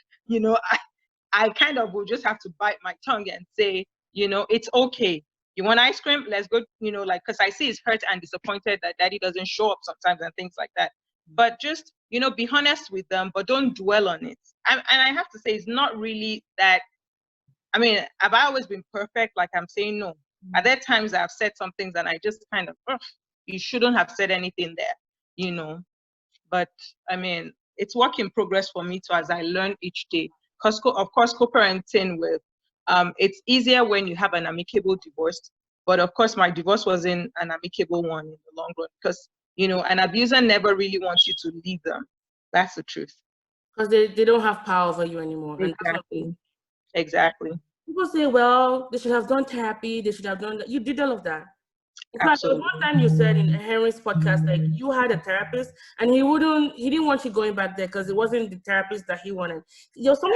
I kind of will just have to bite my tongue and say, it's okay. You want ice cream? Let's go, like, because I see he's hurt and disappointed that daddy doesn't show up sometimes and things like that. But just, be honest with them, but don't dwell on it. And I have to say, it's not really that, have I always been perfect? Like, I'm saying, no. Are there times I've said some things and I just kind of, you shouldn't have said anything there, But it's work in progress for me too, as I learn each day. Because of course, co-parenting with, it's easier when you have an amicable divorce. But of course, my divorce wasn't an amicable one in the long run, because an abuser never really wants you to leave them. That's the truth. Because they don't have power over you anymore. Exactly. People say, well, they should have done therapy. They should have done that. You did all of that. In fact, there was one time you said in Henry's podcast, like, you had a therapist and he didn't want you going back there because it wasn't the therapist that he wanted. It wasn't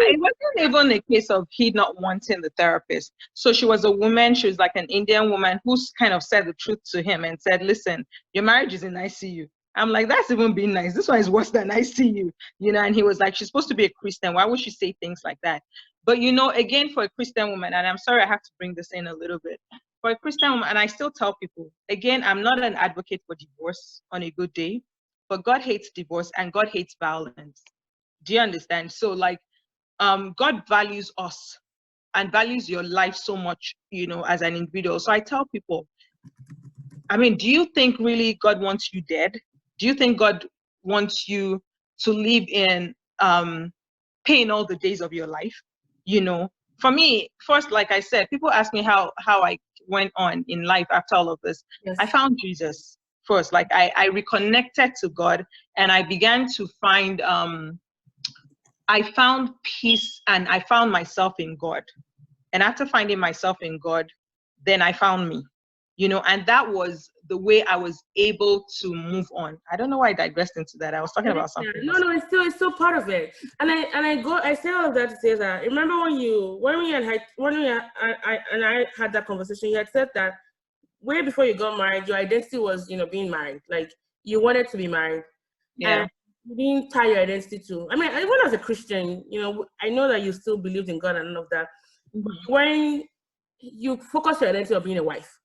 even a case of he not wanting the therapist. So she was a woman, she was like an Indian woman who's kind of said the truth to him and said, listen, your marriage is in ICU. I'm like, that's even being nice. This one is worse than ICU, and he was like, she's supposed to be a Christian. Why would she say things like that? But, again, for a Christian woman, and I'm sorry I have to bring this in a little bit, for a Christian woman, and I still tell people, again, I'm not an advocate for divorce on a good day, but God hates divorce and God hates violence. Do you understand? So, like, God values us and values your life so much, as an individual. So I tell people, do you think really God wants you dead? Do you think God wants you to live in pain all the days of your life? For me, first, like I said, people ask me how I went on in life after all of this. Yes. I found Jesus. first. Like I reconnected to God, and I began to find I found peace, and I found myself in God. And after finding myself in God, then I found me, and that was the way I was able to move on. I don't know why I digressed into that. I was talking about something else. No, it's still part of it. And I say all of that to say that, remember when I had that conversation, you had said that way before you got married, your identity was, being married. Like, you wanted to be married. Yeah. And you didn't tie your identity to, I mean, even as a Christian, I know that you still believed in God and all of that. But when you focus your identity on being a wife,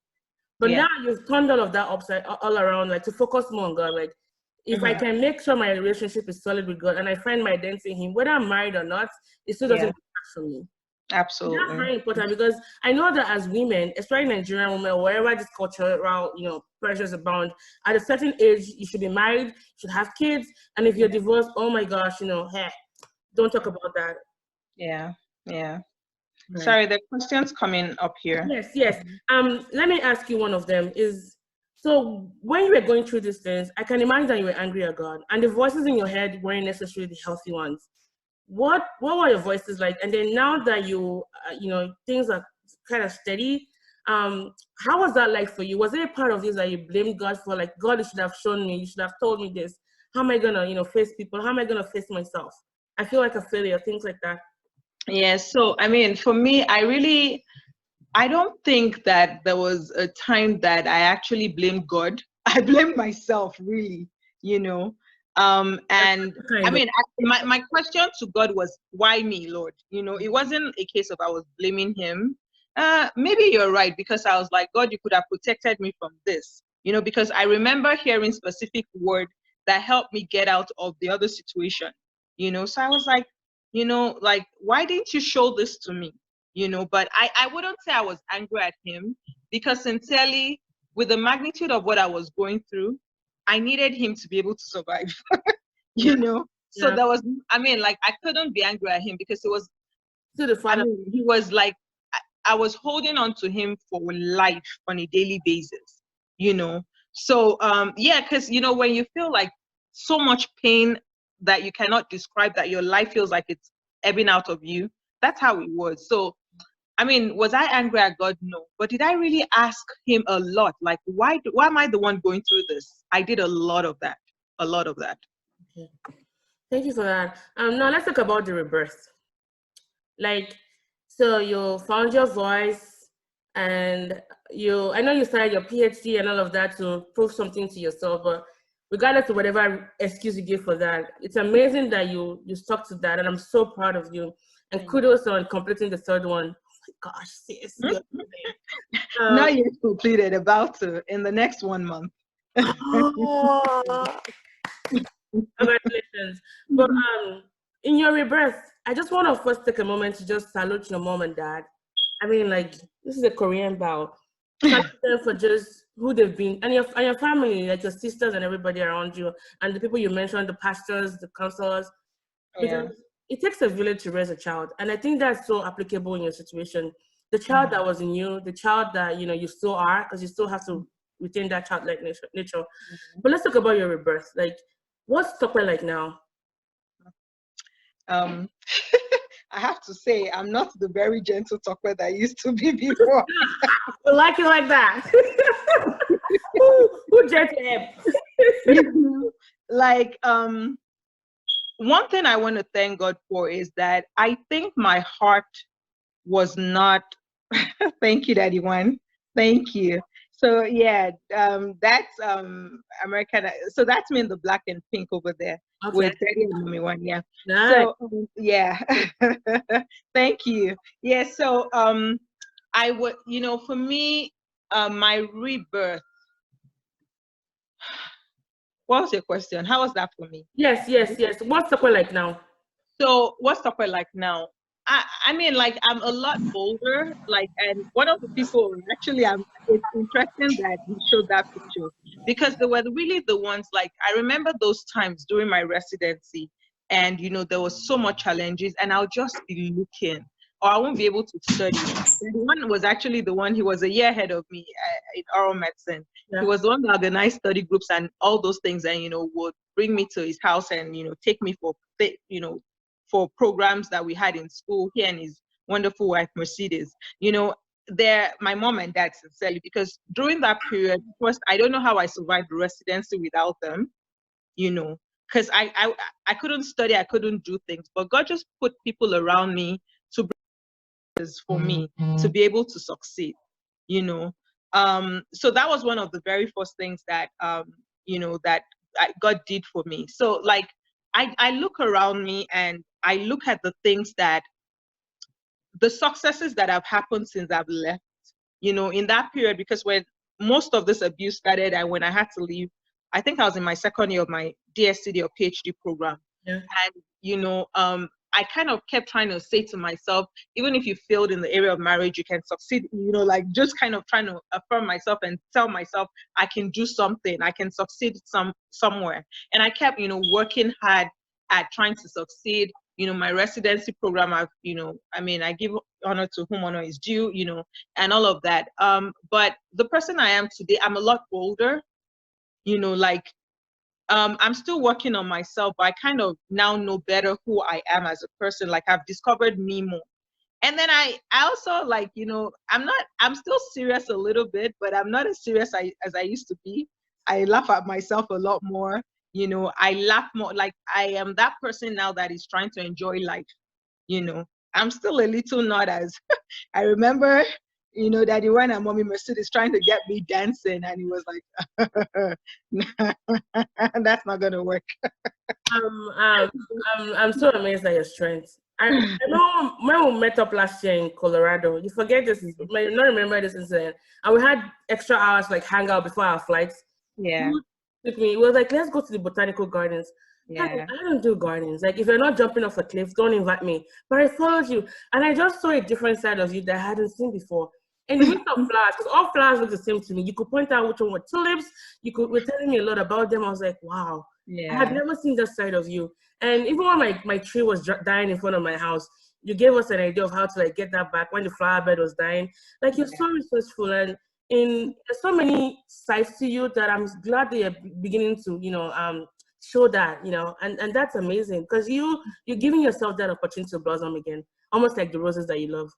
but now you've turned all of that upside all around, like to focus more on God. Like, if I can make sure my relationship is solid with God and I find my identity in Him, whether I'm married or not, it still doesn't matter for me. Absolutely. That's very important, because I know that as women, especially Nigerian women, or wherever this cultural, pressures abound, at a certain age, you should be married, you should have kids, and if you're divorced, oh my gosh, hey, don't talk about that. Yeah. Right. Sorry, the questions coming up here. Yes. Let me ask you one of them is, so when you were going through these things, I can imagine that you were angry at God, and the voices in your head weren't necessarily the healthy ones. What were your voices like? And then now that you things are kind of steady, how was that like for you? Was it a part of this that you blamed God for, like, God, you should have shown me, you should have told me this? How am I gonna face people? How am I gonna face myself? I feel like a failure, things like that. Yeah, so I mean, for me, I don't think that there was a time that I actually blamed God. I blamed myself, really, and I mean, my question to God was, why me, Lord? It wasn't a case of I was blaming Him. Maybe you're right, because I was like, God, you could have protected me from this, because I remember hearing specific word that helped me get out of the other situation, so I was like, like, why didn't you show this to me? But I wouldn't say I was angry at Him, because sincerely, with the magnitude of what I was going through, I needed Him to be able to survive, So there was, I mean, like, I couldn't be angry at Him, because it was, he was like, I was holding on to Him for life on a daily basis, So, because, when you feel like so much pain that you cannot describe, that your life feels like it's ebbing out of you, that's how it was. So, I mean, was I angry at God? No. But did I really ask Him a lot? Like, why am I the one going through this? I did a lot of that. Okay. Thank you for that. Now let's talk about the rebirth. Like, so you found your voice, and I know you started your PhD and all of that to prove something to yourself, but regardless of whatever excuse you give for that, it's amazing that you stuck to that, and I'm so proud of you. And kudos on completing the third one. Oh my gosh, sis. Not yet completed, about to, in the next 1 month. Congratulations. But in your rebirth, I just want to first take a moment to just salute your mom and dad. I mean, like, this is a Korean bow. Thank them for just who they've been, and your family, like your sisters and everybody around you, and the people you mentioned, the pastors, the counselors. Because it takes a village to raise a child, and I think that's so applicable in your situation. The child that was in you, the child that you still are, because you still have to retain that childlike nature. But let's talk about your rebirth. Like, what's Tope like now? I have to say, I'm not the very gentle Tope that I used to be before. We like it like that. Who gentle him? Like, one thing I want to thank God for is that I think my heart was not. Thank you, Daddy One. Thank you. So yeah, that's American. So that's me in the black and pink over there, with Daddy and Mommy One. Yeah. Nice. So yeah, thank you. Yeah. So I would, for me, my rebirth. What was your question? How was that for me? Yes. What's Tope like now? So what's Tope like now? I mean, like, I'm a lot older, like, and one of the people, actually, it's interesting that you showed that picture, because they were really the ones, like, I remember those times during my residency, and, there was so much challenges, and I'll just be looking, or I won't be able to study. And the one was actually the one, he was a year ahead of me in oral medicine. Yeah. He was the one that organized study groups and all those things, and, you know, would bring me to his house and, you know, take me for, you know, for programs that we had in school, he and his wonderful wife, Mercedes. You know, they're my mom and dad, sincerely, because during that period, first, I don't know how I survived residency without them, you know, because I couldn't study, I couldn't do things, but God just put people around me to for me to be able to succeed, you know. So that was one of the very first things that you know, that God did for me. So like I look around me and I look at the things that the successes that have happened since I've left, you know, in that period, because when most of this abuse started and when I had to leave, I think I was in my second year of my DScD or PhD program. Yeah. And, you know, I kind of kept trying to say to myself, even if you failed in the area of marriage, you can succeed, you know, like just kind of trying to affirm myself and tell myself I can do something, I can succeed somewhere. And I kept, you know, working hard at trying to succeed. You know, my residency program, I've, you know, I mean, I give honor to whom honor is due, you know, and all of that. But the person I am today, I'm a lot bolder, you know, like, I'm still working on myself, but I kind of now know better who I am as a person. Like, I've discovered me more. And then I also, like, you know, I'm still serious a little bit, but I'm not as serious as I used to be. I laugh at myself a lot more. You know, I laugh more. Like, I am that person now that is trying to enjoy life. You know, I'm still a little not as, I remember, you know, Daddy when and Mommy Mercedes trying to get me dancing, and he was like, that's not going to work. I'm so amazed at your strength. I know when we met up last year in Colorado, you forget this, you may not remember this incident, and we had extra hours like hang out before our flights. Yeah. With me, it was like, let's go to the botanical gardens. Yeah. I don't do gardens. Like, if you're not jumping off a cliff, don't invite me. But I followed you, and I just saw a different side of you that I hadn't seen before. And the mix of flowers, because all flowers look the same to me. You could point out which one were tulips. You were telling me a lot about them. I was like, wow. Yeah. I had never seen that side of you. And even when my tree was dying in front of my house, you gave us an idea of how to like get that back when the flower bed was dying. Like, you're so resourceful, and there's so many sides to you that I'm glad that you're beginning to, you know, show that, you know, and that's amazing, because you're giving yourself that opportunity to blossom again, almost like the roses that you love.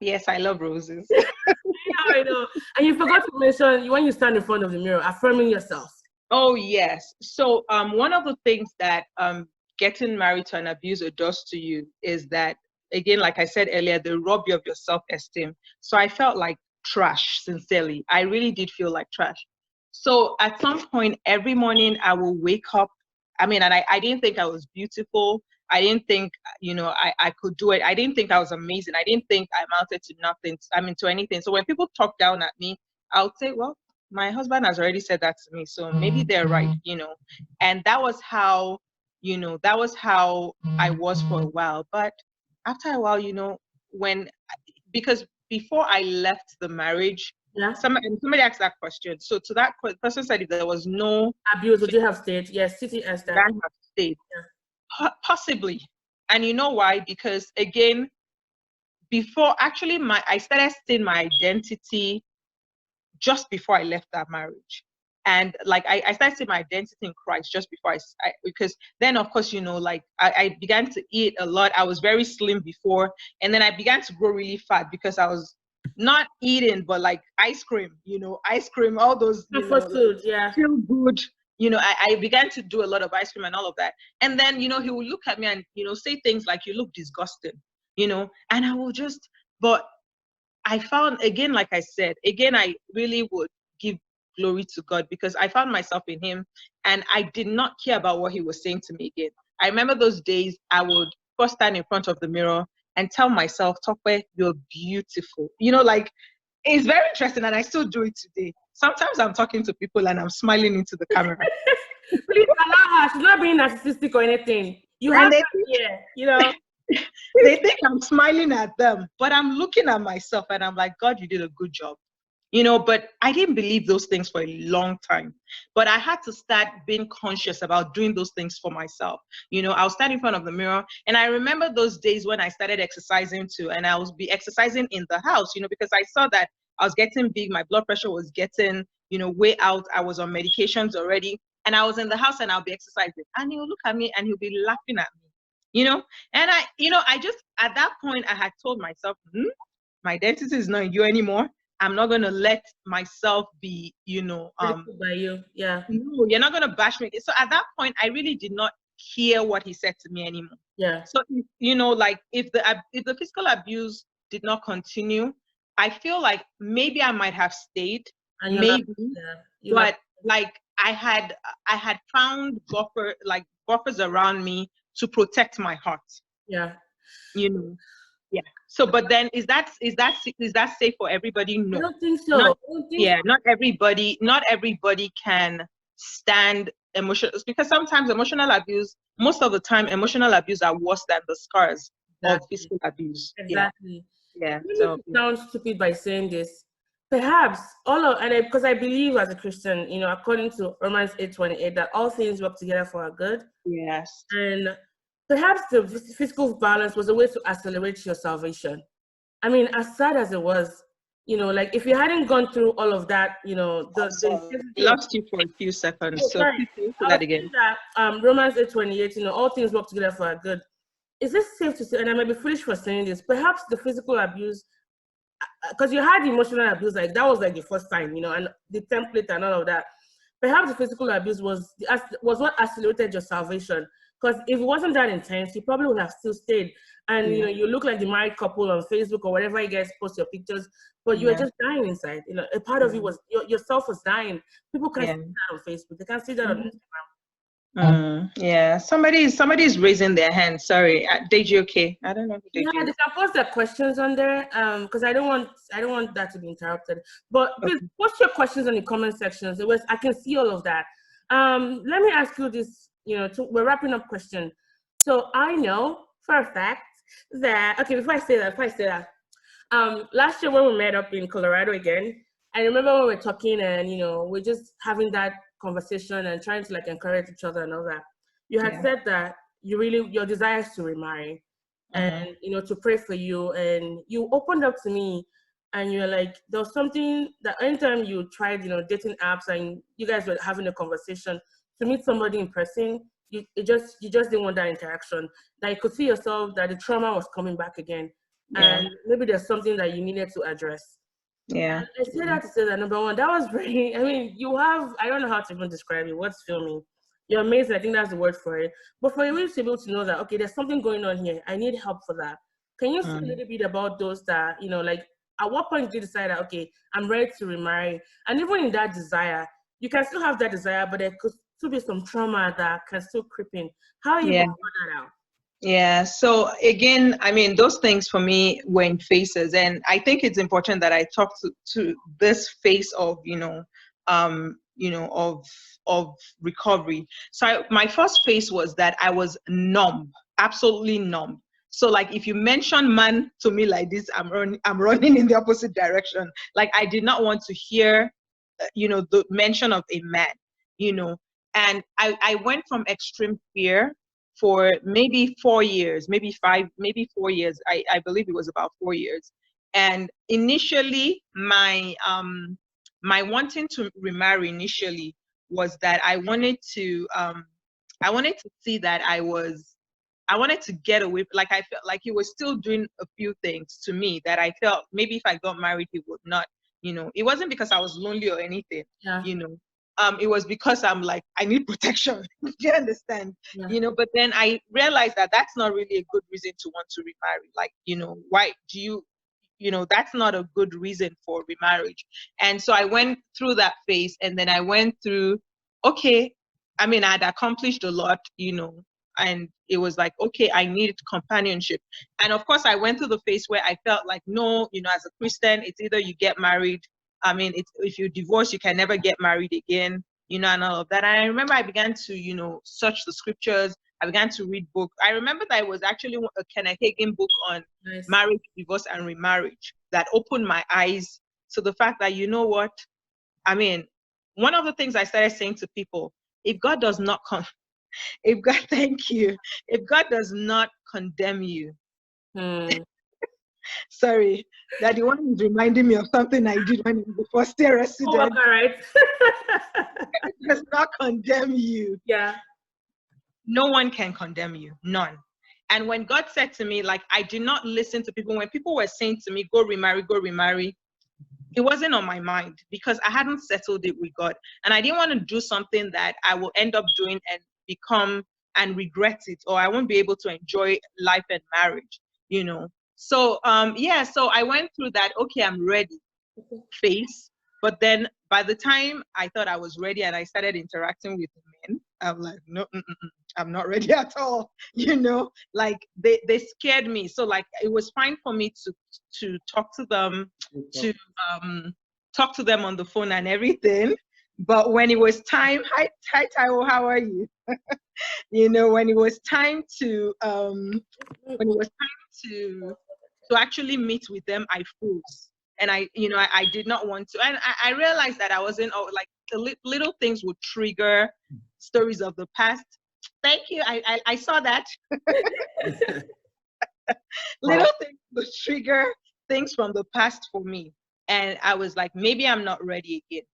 Yes, I love roses. I know. And you forgot to mention when you stand in front of the mirror, affirming yourself. Oh, yes. So one of the things that getting married to an abuser does to you is that, again, like I said earlier, they rob you of your self-esteem. So I felt like trash, sincerely. I really did feel like trash. So at some point every morning I will wake up. I mean, and I didn't think I was beautiful. I didn't think, you know, I could do it. I didn't think I was amazing. I didn't think I amounted to nothing. I mean, to anything. So when people talk down at me, I would say, well, my husband has already said that to me, so maybe they're right, you know. And that was how, you know, that was how I was for a while. But after a while, you know, because before I left the marriage, Yeah. somebody asked that question. So to that person said, if there was no abuse, would you have stayed? Yes, City asked that. I have stayed. Yeah. Possibly. And you know why? Because again, before actually I started seeing my identity just before I left that marriage. And like I started seeing my identity in Christ just before because then of course, you know, like I began to eat a lot. I was very slim before, and then I began to grow really fat because I was not eating, but like ice cream, you know, all those, you know, food, yeah, feel good. You know, I began to do a lot of ice cream and all of that. And then, you know, he would look at me and, you know, say things like, you look disgusting, you know, and I will just, but I found, again, like I said, again, I really would give glory to God because I found myself in him and I did not care about what he was saying to me again. I remember those days I would first stand in front of the mirror and tell myself, Tope, you're beautiful. You know, like, it's very interesting and I still do it today. Sometimes I'm talking to people and I'm smiling into the camera. Please allow her. She's not being narcissistic or anything. You have to, yeah, you know. They think I'm smiling at them, but I'm looking at myself and I'm like, God, you did a good job. but I didn't believe those things for a long time. But I had to start being conscious about doing those things for myself. I'll stand in front of the mirror, and I remember those days when I started exercising too, and I was be exercising in the house, because I saw that I was getting big, my blood pressure was getting, way out. I was on medications already, and I was in the house and I'll be exercising, and he'll look at me and he'll be laughing at me, and I just, at that point, I had told myself, my dentist is not you anymore. I'm not gonna let myself be, Ridiculed by you. Yeah. no, you're not gonna bash me. So at that point, I really did not hear what he said to me anymore. Yeah. So like if the physical abuse did not continue, I feel like maybe I might have stayed, And maybe, yeah. but like I had found buffers around me to protect my heart. Yeah. Yeah. So, but then is that safe for everybody? No. I don't think so. Not, not everybody can stand emotion, because sometimes emotional abuse, most of the time, emotional abuse are worse than the scars of physical abuse. Exactly. Yeah. So sound stupid by saying this. Perhaps because I believe as a Christian, according to Romans 8:28, that all things work together for our good. Yes. And perhaps the physical violence was a way to accelerate your salvation. I mean, as sad as it was, like if you hadn't gone through all of that, I lost you for a few seconds. Oh, so sorry. please say I that was again. saying that Romans 8:28, all things work together for our good. Is it safe to say, and I might be foolish for saying this, perhaps the physical abuse, because you had emotional abuse, like that was like the first sign, and the template and all of that. Perhaps the physical abuse was what accelerated your salvation. Because if it wasn't that intense, you probably would have still stayed. And you look like the married couple on Facebook or wherever you guys post your pictures, but you were just dying inside. A part of you was yourself was dying. People can't see that on Facebook. They can't see that on Instagram. Yeah, somebody's raising their hand. Sorry, Deji. Okay, I don't know who Deji Yeah, they is. can post their questions on there. Because I don't want that to be interrupted. But please post your questions in the comment sections. I can see all of that. Let me ask you this. We're wrapping up question. So I know for a fact that before I say that, last year when we met up in Colorado again, I remember when we were talking and we're just having that conversation and trying to like encourage each other and all that. You had said that your desire is to remarry and to pray for you, and you opened up to me and you're like, there was something that anytime you tried dating apps and you guys were having a conversation, to meet somebody in person, you just didn't want that interaction, that you could see yourself that the trauma was coming back again, and maybe there's something that you needed to address. And I say that to say that, number one, that was very, I mean, I don't know how to even describe it. What's filming? You're amazing. I think that's the word for it. But for you to be able to know that, okay, there's something going on here. I need help for that. Can you say a little bit about those that, like, at what point did you decide that, okay, I'm ready to remarry? And even in that desire, you can still have that desire, but there could still be some trauma that can still creep in. How are you going to figure that out? Yeah. So again, I mean, those things for me were in phases, and I think it's important that I talk to this phase of, of recovery. So my first phase was that I was numb, absolutely numb. So like if you mention man to me like this, I'm running in the opposite direction. Like I did not want to hear, the mention of a man, and I went from extreme fear for maybe 4 years, maybe 5, maybe 4 years. I believe it was about 4 years. And initially, my wanting to remarry initially was that I wanted to see that I wanted to get away. Like I felt like he was still doing a few things to me that I felt maybe if I got married, he would not. It wasn't because I was lonely or anything. It was because I'm like, I need protection. Do you understand? But then I realized that that's not really a good reason to want to remarry. Like, why do you, that's not a good reason for remarriage. And so I went through that phase, and then I went through, okay, I mean, I'd accomplished a lot, and it was like, okay, I need companionship. And of course, I went through the phase where I felt like, no, as a Christian, it's either you get married. I mean, if you divorce, you can never get married again, and all of that. And I remember I began to, search the scriptures. I began to read books. I remember that it was actually a Kenneth Hagin book on marriage, divorce, and remarriage that opened my eyes to the fact that, you know what? I mean, one of the things I started saying to people, if God does not come, if God, thank you, if God does not condemn you, sorry, that the one is reminding me of something I did when I was the first year resident. Oh, all right. Does not condemn you. Yeah. No one can condemn you, none. And when God said to me, like, I did not listen to people. When people were saying to me, go remarry, it wasn't on my mind because I hadn't settled it with God. And I didn't want to do something that I will end up doing and become and regret it, or I won't be able to enjoy life and marriage, you know. So, yeah, so I went through that, okay, I'm ready phase. But then by the time I thought I was ready and I started interacting with men, I'm like, no, I'm not ready at all. You know, like they scared me. So like, it was fine for me to talk to them, to talk to them on the phone and everything. But when it was time, hi Taiwo, how are you? You know, when it was time to actually meet with them, I froze. And I did not want to. And I realized that I wasn't, like, the little things would trigger stories of the past. Thank you. I saw that. Little things would trigger things from the past for me. And I was like, maybe I'm not ready again.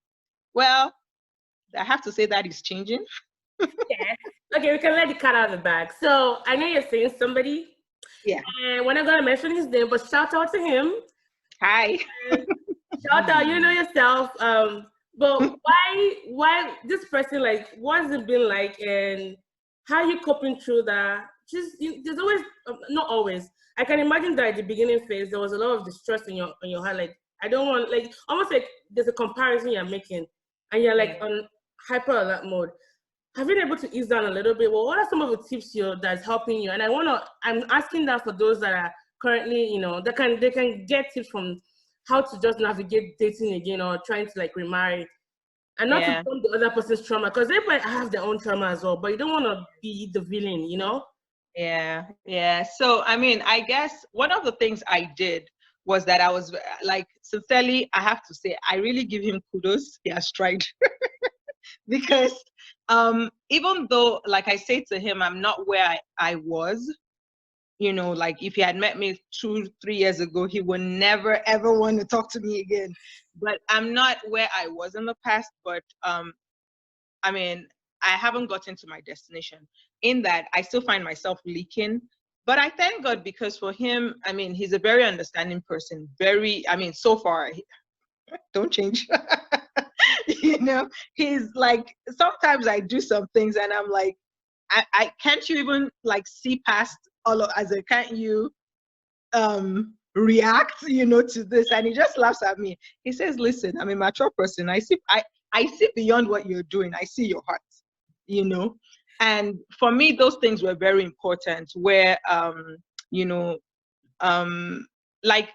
Well, I have to say that is changing. Yeah. Okay, we can let the cat out of the bag. So I know you're saying somebody. Yeah. And we're not going to mention his name, but shout out to him. Hi. Shout out, you know yourself. But why this person, like, what's it been like, and how are you coping through that? There's always, not always. I can imagine that at the beginning phase, there was a lot of distress in your heart. Like, I don't want, like, almost like there's a comparison you're making, and you're like on hyper alert mode. Have you been able to ease down a little bit? Well, what are some of the tips that's helping you? And I'm asking that for those that are currently, you know, they can get tips from how to just navigate dating again, or trying to like remarry, and not to become the other person's trauma, because everybody has their own trauma as well, but you don't want to be the villain, you know? Yeah. So, I mean, I guess one of the things I did was that I was like, sincerely, I have to say, I really give him kudos. He has tried. Because even though, like I say to him, I'm not where I was, you know, like if he had met me 2-3 years ago, he would never ever want to talk to me again. But I'm not where I was in the past. But I mean, I haven't gotten to my destination, in that I still find myself leaking. But I thank God, because for him, I mean, he's a very understanding person. So far, don't change. You know, he's like, sometimes I do some things and I'm like, I can't you even like see past can't you react, you know, to this? And he just laughs at me. He says, listen, I'm a mature person. I see beyond what you're doing. I see your heart, you know. And for me, those things were very important, where you know, like,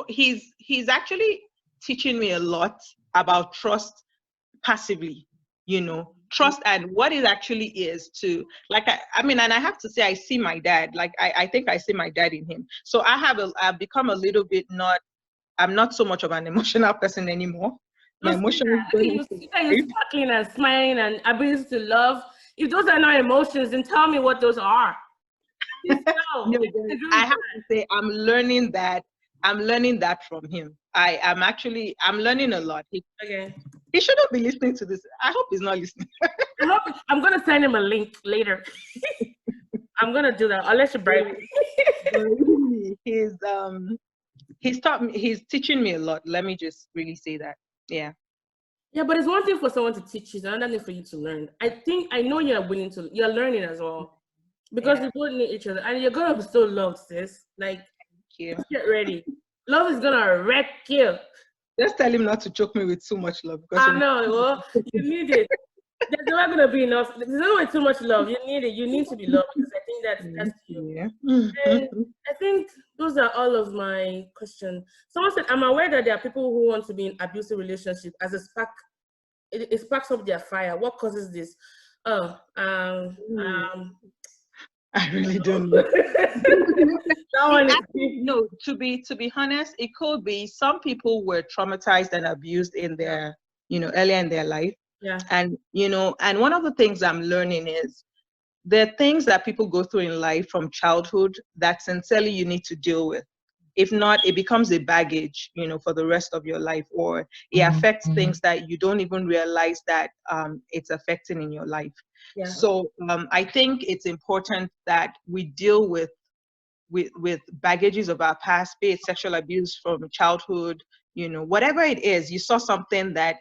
he's actually teaching me a lot about trust passively, you know, trust and what it actually is to, like, I mean, and I have to say, I see my dad, like, I think I see my dad in him. So I've become a little bit I'm not so much of an emotional person anymore. My emotions you sparkling and smiling and ability to love. If those are not emotions, then tell me what those are. No, I have to say, I'm learning that from him. I'm learning a lot. He shouldn't be listening to this. I hope he's not listening. I'm going to send him a link later. I'm going to do that. I'll let you bribe me. He's teaching me a lot. Let me just really say that. Yeah. Yeah, but it's one thing for someone to teach you, it's another thing for you to learn. I know you're learning as well. Because we both need each other. And you're going to be so loved, sis. Like, get ready. Love is going to wreck you. Just tell him not to choke me with too much love. I know. Well, you need it. There's not going to be enough. There's not too much love. You need it. You need to be loved, because I think that's you. Yeah. And I think those are all of my questions. Someone said, I'm aware that there are people who want to be in abusive relationship as a spark. It sparks up their fire. What causes this? I really don't know. That one is No, to be honest, it could be some people were traumatized and abused in their, earlier in their life. yeah. And, and one of the things I'm learning is there are things that people go through in life from childhood that sincerely you need to deal with. If not, it becomes a baggage, for the rest of your life, or it affects things that you don't even realize that it's affecting in your life. Yeah. So I think it's important that we deal with baggages of our past, be it sexual abuse from childhood, whatever it is, you saw something that,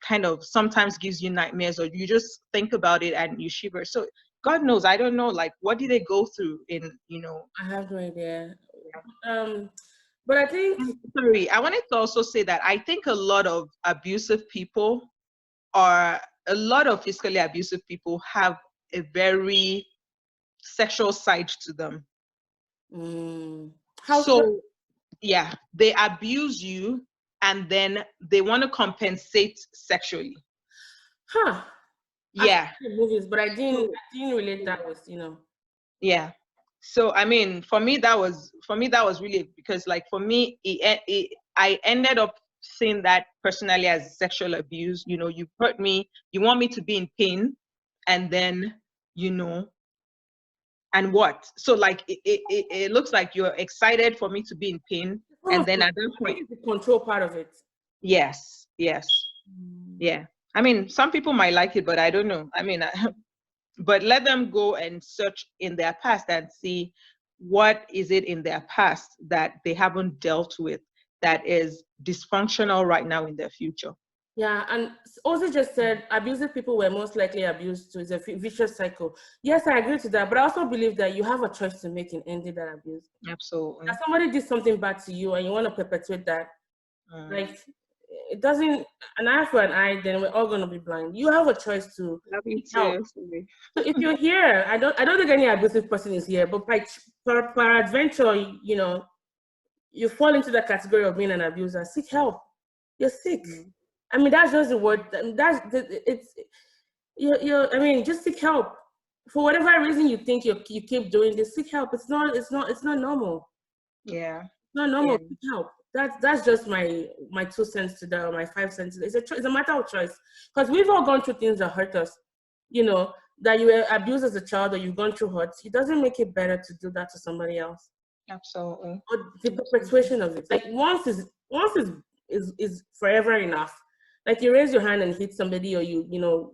kind of sometimes gives you nightmares, or you just think about it and you shiver. So God knows, I don't know, like, what did they go through in, I have no idea. But I think, sorry, I wanted to also say that I think a lot of abusive people, or a lot of physically abusive people, have a very sexual side to them. how So yeah, they abuse you and then they want to compensate sexually. I've Yeah. seen the movies, but I didn't relate that with, Yeah. So I mean, for me that was really, because like for me I ended up seeing that personally as sexual abuse. You hurt me, you want me to be in pain, and then and what? So like it looks like you're excited for me to be in pain, and then at that point, the control part of it. yes. Yeah. I mean, some people might like it, but I don't know. I mean, but let them go and search in their past and see what is it in their past that they haven't dealt with that is dysfunctional right now in their future. Yeah, and also just said abusive people were most likely abused too. It's a vicious cycle. Yes, I agree to that, but I also believe that you have a choice to make in ending that abuse. Absolutely. If somebody did something bad to you and you want to perpetuate that, like, it doesn't, an eye for an eye, then we're all going to be blind. You have a choice to help. So if you're here, I don't think any abusive person is here, but by peradventure, you fall into the category of being an abuser. Seek help. You're sick. I mean, that's just the word. I mean, just seek help. For whatever reason you think you keep doing this, seek help. It's not normal. Yeah. Not normal. Seek help. That's just my 2 cents to that, or my 5 cents. It's a matter of choice, because we've all gone through things that hurt us. That you were abused as a child, or you've gone through hurt. It doesn't make it better to do that to somebody else. Absolutely. But the perpetuation of it, like once is forever enough. Like you raise your hand and hit somebody, or you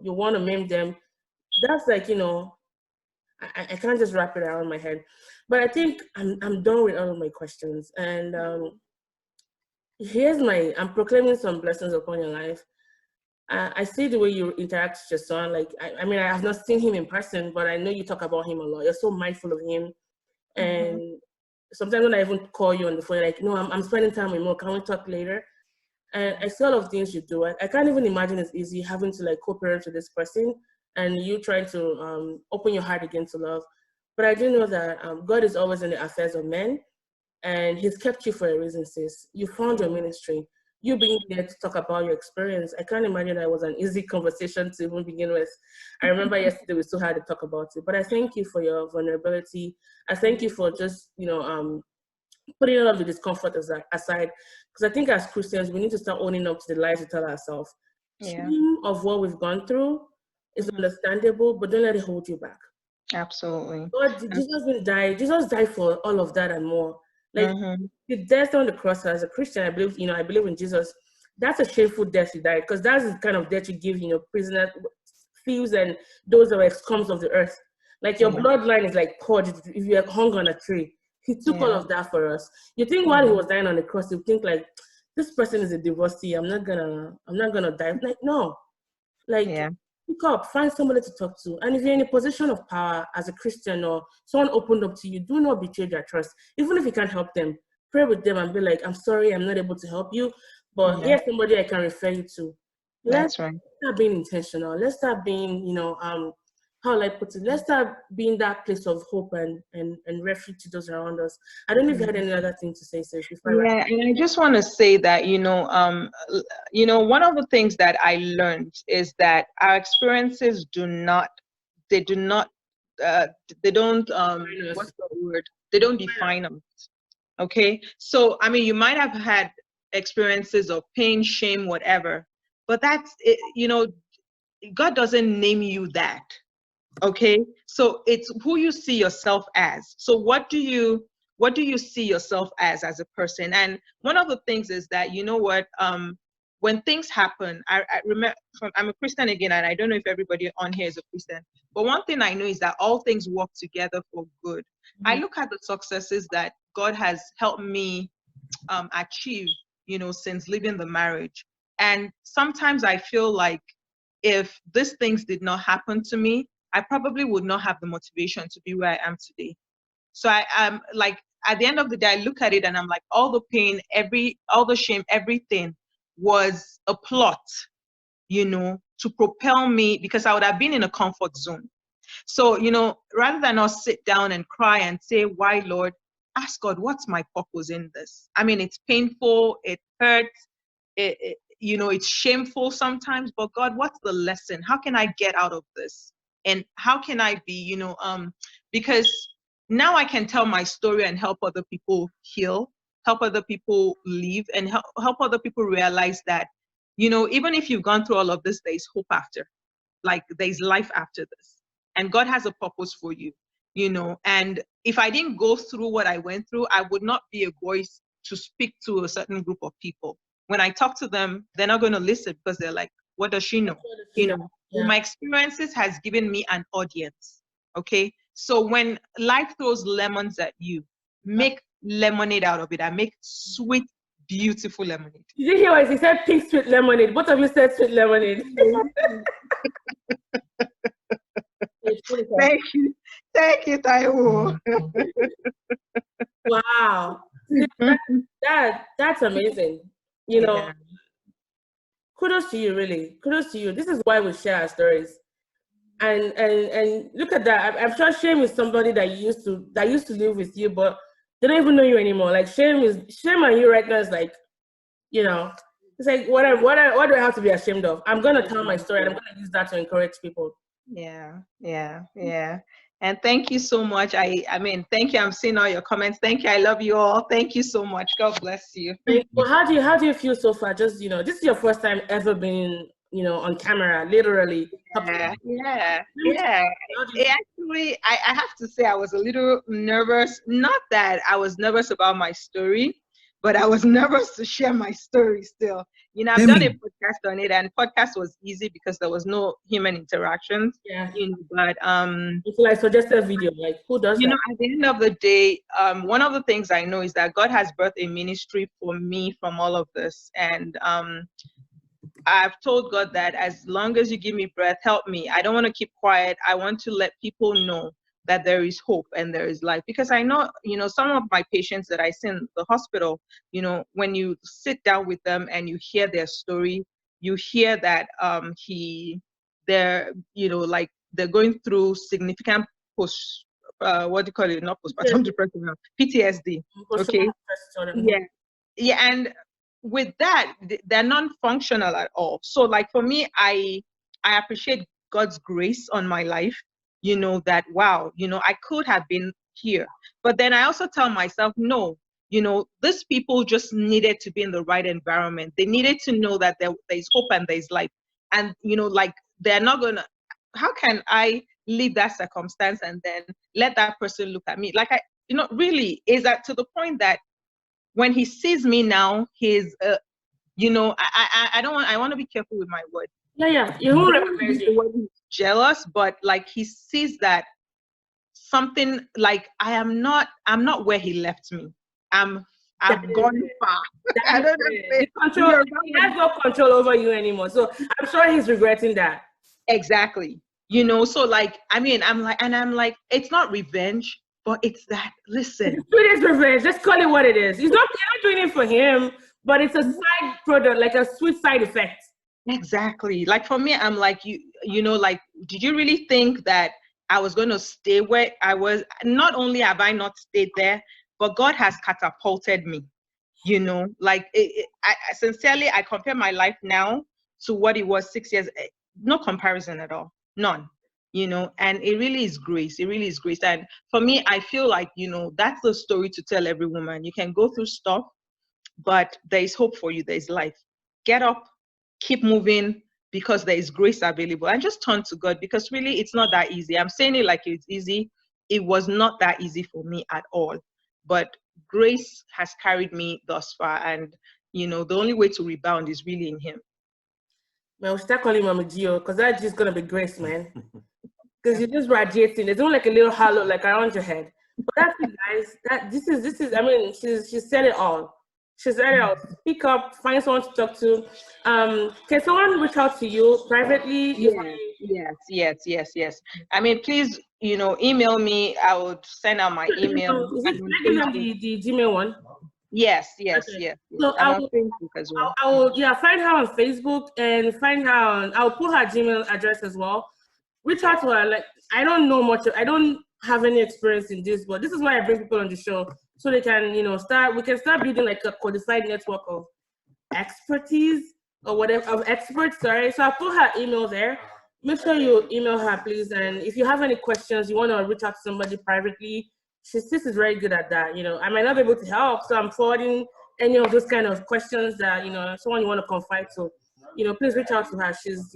want to maim them. That's like, I can't just wrap it around my head. But I think I'm done with all of my questions. And I'm proclaiming some blessings upon your life. I see the way you interact with your son. Like, I mean, I have not seen him in person, but I know you talk about him a lot. You're so mindful of him. And sometimes when I even call you on the phone, you're like, no, I'm spending time with Mo. Can we talk later? And I see all of things you do. I can't even imagine it's easy having to like co-parent with this person and you trying to open your heart again to love. But I do know that God is always in the affairs of men, and He's kept you for a reason, sis. You found your ministry. You being there to talk about your experience. I can't imagine that was an easy conversation to even begin with. I remember yesterday we still had to talk about it. But I thank you for your vulnerability. I thank you for just, putting all of the discomfort aside. Because I think as Christians, we need to start owning up to the lies we tell ourselves. Shame of what we've gone through is understandable, but don't let it hold you back. Absolutely. God, Jesus didn't die. Jesus died for all of that and more. Like the death on the cross, as a Christian, I believe in Jesus. That's a shameful death he died, because that's the kind of death you give, prisoners, thieves, and those that were scums of the earth. Like your bloodline is like poured if you are hung on a tree. He took all of that for us. You think while he was dying on the cross, you think like, this person is a divorcee. I'm not gonna die. Like, no. Like, pick up, find somebody to talk to. And if you're in a position of power as a Christian, or someone opened up to you, do not betray their trust. Even if you can't help them, pray with them and be like, I'm sorry, I'm not able to help you, but here's somebody I can refer you to. Let's start being intentional. Let's start being, how will I put it? Let's start being that place of hope and refuge to those around us. I don't know if you had any other thing to say, sis. And I just want to say that, one of the things that I learned is that our experiences do not they don't what's the word? They don't define us. Okay, so I mean, you might have had experiences of pain, shame, whatever, but that's it, you know, God doesn't name you that. Okay, so it's who you see yourself as. So what do you see yourself as a person? And one of the things is that, you know what, when things happen, I remember, I'm a Christian again, and I don't know if everybody on here is a Christian, but one thing I know is that all things work together for good. I look at the successes that God has helped me achieve, you know, since leaving the marriage, and sometimes I feel like if these things did not happen to me, I probably would not have the motivation to be where I am today. So I am like, at the end of the day, I look at it and I'm like, all the pain, all the shame, everything was a plot, you know, to propel me, because I would have been in a comfort zone. So, you know, rather than us sit down and cry and say, why, Lord, ask God, what's my purpose in this? I mean, it's painful, it hurts, you know, it's shameful sometimes, but God, what's the lesson? How can I get out of this? And how can I be, you know, because now I can tell my story and help other people heal, help other people live, and help other people realize that, you know, even if you've gone through all of this, there's hope after, like there's life after this. And God has a purpose for you, you know. And if I didn't go through what I went through, I would not be a voice to speak to a certain group of people. When I talk to them, they're not going to listen because they're like, what does she know? You know, Yeah. my experiences has given me an audience. Okay. So when life throws lemons at you, make lemonade out of it and make sweet, beautiful lemonade. Did you hear what he said? Pink sweet lemonade. Both of you said sweet lemonade. Thank you. Thank you, Taiwo. Wow. That's amazing. You know, Yeah. kudos to you, really. Kudos to you. This is why we share our stories. And look at that. I'm sure Shame is somebody that used to live with you, but they don't even know you anymore. Like Shame on you right now is like, you know, it's like what do I have to be ashamed of? I'm gonna tell my story and I'm gonna use that to encourage people. Yeah. And thank you so much. I mean, thank you. I'm seeing all your comments. Thank you. I love you all. Thank you so much. God bless you. Well, how do you feel so far? Just, you know, this is your first time ever being, you know, on camera, literally. Yeah. Actually, I have to say I was a little nervous. Not that I was nervous about my story, but I was nervous to share my story still. You know, I've done a podcast on it, and podcast was easy because there was no human interactions. Yeah. You know, but It's like suggested video. Like, who does you that? know, at the end of the day, one of the things I know is that God has birthed a ministry for me from all of this. And I've told God that as long as you give me breath, help me. I don't want to keep quiet. I want to let people know that there is hope and there is life. Because I know, you know, some of my patients that I see in the hospital, you know, when you sit down with them and you hear their story, you hear that they're, you know, like they're going through significant what do you call it? Not postpartum depression, PTSD. Okay. Yeah. And with that, they're non-functional at all. So like for me, I appreciate God's grace on my life, you know, that, wow, you know, I could have been here. But then I also tell myself, no, you know, these people just needed to be in the right environment. They needed to know that there's hope and there's life. And, you know, like they're not gonna, how can I leave that circumstance and then let that person look at me? Like you know, really is that to the point that when he sees me now, he's, you know, I want to be careful with my word. Yeah. You won't recognize you. Jealous, but like he sees that something, like I'm not where he left me. I've gone far. I don't know. He has no control over you anymore. So I'm sure he's regretting that. Exactly. You know, so like, I mean, I'm like, it's not revenge, but it's that, listen. It is revenge. Just call it what it is. You're not doing it for him, but it's a side product, like a sweet side effect. Exactly. Like for me, I'm like, you know, like, did you really think that I was going to stay where I was? Not only have I not stayed there, but God has catapulted me, you know, like I sincerely, I compare my life now to what it was 6 years, no comparison at all. None. and it really is grace. It really is grace. And for me, I feel like, that's the story to tell every woman. You can go through stuff, but there is hope for you. There is life. Get up, keep moving, because there is grace available, and just turn to God, because really it's not that easy. I'm saying it like it's easy. It was not that easy for me at all, but grace has carried me thus far. And, the only way to rebound is really in Him. Man, we start calling Mama Gio, because that's just going to be grace, man. Because you're just radiating. There's only like a little halo like around your head. But that's it, guys. This is. I mean, she said it all. She said it all. Speak up. Find someone to talk to. Can someone reach out to you privately? Yes. I mean, please, email me. I would send out my email. Is it the Gmail one? Yes. So I will find her on Facebook and find her on. I'll put her Gmail address as well. Reach out to her. Like, I don't know much. I don't have any experience in this, but this is why I bring people on the show, so they can, we can start building like a codified network of expertise or whatever, of experts, sorry. So I'll put her email there. Make sure you email her, please. And if you have any questions, you want to reach out to somebody privately, this is very good at that. I might not be able to help, so I'm forwarding any of those kind of questions that, someone you want to confide to, please reach out to her. She's,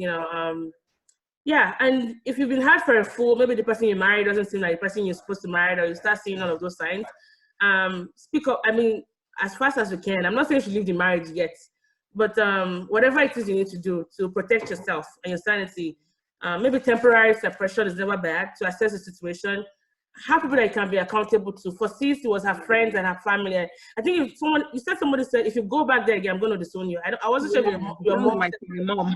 yeah, and if you've been hard for a fool, maybe the person you marry doesn't seem like the person you're supposed to marry, or you start seeing all of those signs, speak up. I mean, as fast as you can. I'm not saying you should leave the marriage yet, but whatever it is you need to do to protect yourself and your sanity, maybe temporary separation is never bad to assess the situation. Have people that you can be accountable to. For Cece, it was her friends and her family. I think if somebody said, if you go back there again, I'm going to disown you. I wasn't sure if your mom. My mom.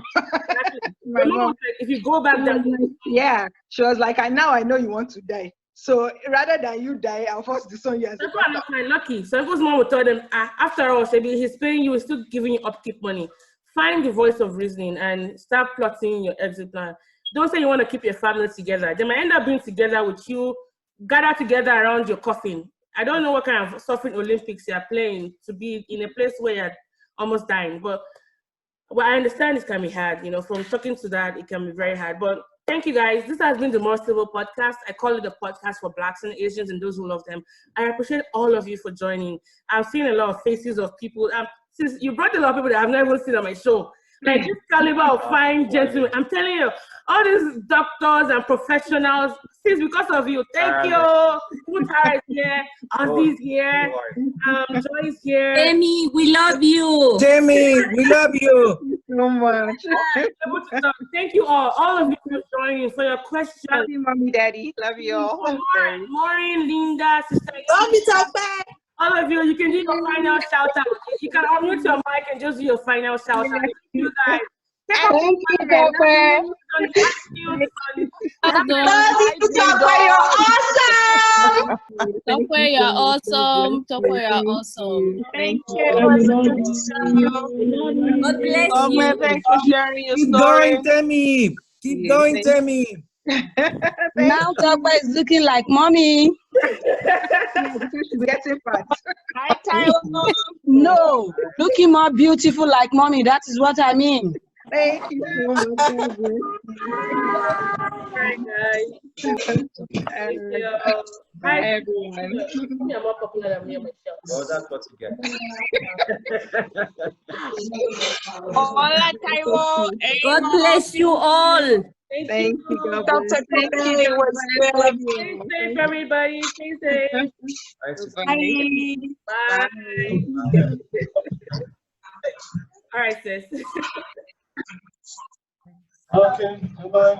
My mom said, if you go back there. Yeah, she was like, I know you want to die. So rather than you die, I'll first disown you. People are not kind lucky. So people's mom will tell them, after all, he's paying you, he's still giving you upkeep money. Find the voice of reasoning and start plotting your exit plan. Don't say you want to keep your family together. They might end up being together with you, gather together around your coffin. I don't know what kind of suffering Olympics you're playing to be in a place where you're almost dying. But I understand it can be hard. From talking to that, it can be very hard. But thank you, guys. This has been the More Stable Podcast. I call it a podcast for Blacks and Asians and those who love them. I appreciate all of you for joining. I've seen a lot of faces of people. Since you brought a lot of people that I've never seen on my show. Like this caliber of fine gentlemen. I'm telling you, all these doctors and professionals, it's because of you. Thank you. Mutara is here. Ozzy is here. Joy is here. Jamie, we love you. Jamie, we love you. So much. Thank you all of you for joining, for your questions. Love you, mommy, daddy. Love you all. Maureen, Linda, sister. Love you, Tope. All of you, you can do your final shout out. You can unmute your mic and just do your final shout out. Thank you, guys. Thank you, Tope. Tope, you're awesome. Tope, you're awesome. Thank you. God bless you. Thanks for sharing your Keep story. going, Temi. Keep going, Temi. Now Tope is looking like mommy. She's getting fat. Hi, Taiwan. No, looking more beautiful like mommy. That is what I mean. Thank you so much. Hi, guys. Thank you. Hi, everyone. You're more popular than me on my show. Oh, that's what you get. Hola, Taiwo. God bless you all. Thank you, God Dr. bless. Thank you. It was Stay safe, everybody. Stay safe. Bye. Bye. All right, sis. Okay, goodbye.